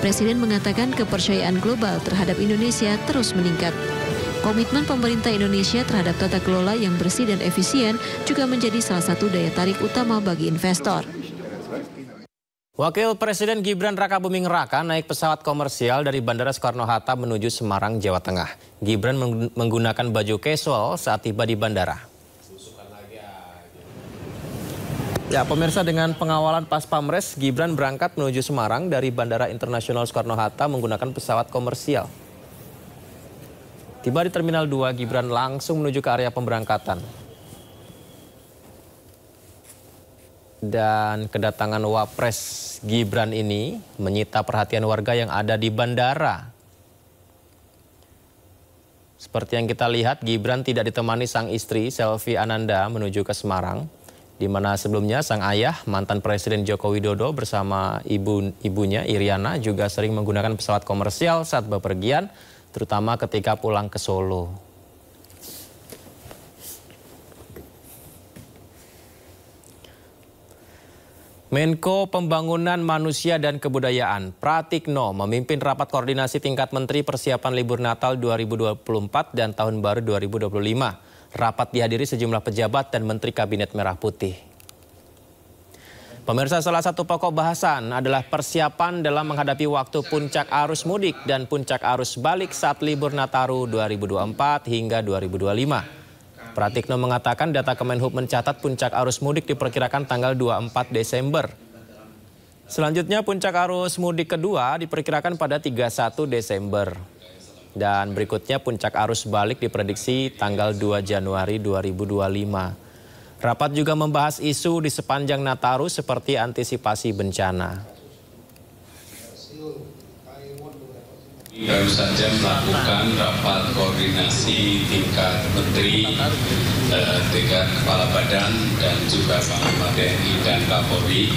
Presiden mengatakan kepercayaan global terhadap Indonesia terus meningkat. Komitmen pemerintah Indonesia terhadap tata kelola yang bersih dan efisien juga menjadi salah satu daya tarik utama bagi investor. Wakil Presiden Gibran Rakabuming Raka naik pesawat komersial dari Bandara Soekarno-Hatta menuju Semarang, Jawa Tengah. Gibran menggunakan baju casual saat tiba di bandara. Ya, pemirsa, dengan pengawalan Pas Pamres, Gibran berangkat menuju Semarang dari Bandara Internasional Soekarno-Hatta menggunakan pesawat komersial. Tiba di Terminal 2, Gibran langsung menuju ke area pemberangkatan. Dan kedatangan Wapres Gibran ini menyita perhatian warga yang ada di bandara. Seperti yang kita lihat, Gibran tidak ditemani sang istri Selvi Ananda menuju ke Semarang, di mana sebelumnya sang ayah, mantan Presiden Joko Widodo bersama ibunya Iriana juga sering menggunakan pesawat komersial saat bepergian, terutama ketika pulang ke Solo. Menko Pembangunan Manusia dan Kebudayaan Pratikno memimpin rapat koordinasi tingkat menteri persiapan libur Natal 2024 dan Tahun Baru 2025. Rapat dihadiri sejumlah pejabat dan menteri Kabinet Merah Putih. Pemirsa, salah satu pokok bahasan adalah persiapan dalam menghadapi waktu puncak arus mudik dan puncak arus balik saat libur Nataru 2024 hingga 2025. Pratikno mengatakan data Kemenhub mencatat puncak arus mudik diperkirakan tanggal 24 Desember. Selanjutnya puncak arus mudik kedua diperkirakan pada 31 Desember. Dan berikutnya puncak arus balik diprediksi tanggal 2 Januari 2025. Rapat juga membahas isu di sepanjang Nataru seperti antisipasi bencana. Baru saja melakukan rapat koordinasi tingkat menteri, tingkat kepala badan dan juga Panglima TNI dan Kapolri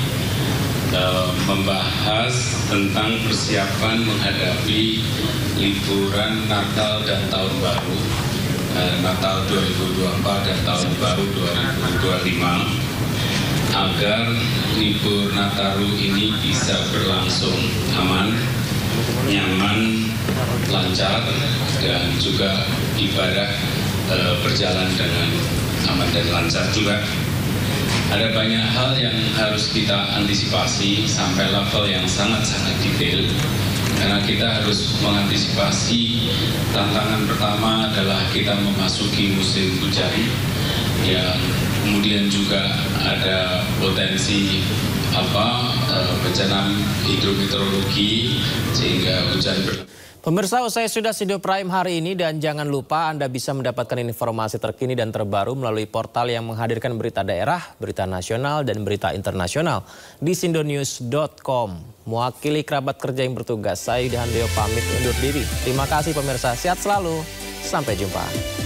membahas tentang persiapan menghadapi liburan Natal dan Tahun Baru, Natal 2024 dan Tahun Baru 2025, agar libur Nataru ini bisa berlangsung aman, nyaman, lancar, dan juga ibadah berjalan dengan aman dan lancar juga. Ada banyak hal yang harus kita antisipasi sampai level yang sangat-sangat detail, karena kita harus mengantisipasi tantangan pertama adalah kita memasuki musim hujan, yang kemudian juga ada potensi bencana hidrometeorologi sehingga hujan Pemirsa, usai sudah Studio Prime hari ini dan jangan lupa Anda bisa mendapatkan informasi terkini dan terbaru melalui portal yang menghadirkan berita daerah, berita nasional, dan berita internasional di sindonews.com. Mewakili kerabat kerja yang bertugas, saya Yudha Handeo pamit undur diri. Terima kasih pemirsa, sehat selalu, sampai jumpa.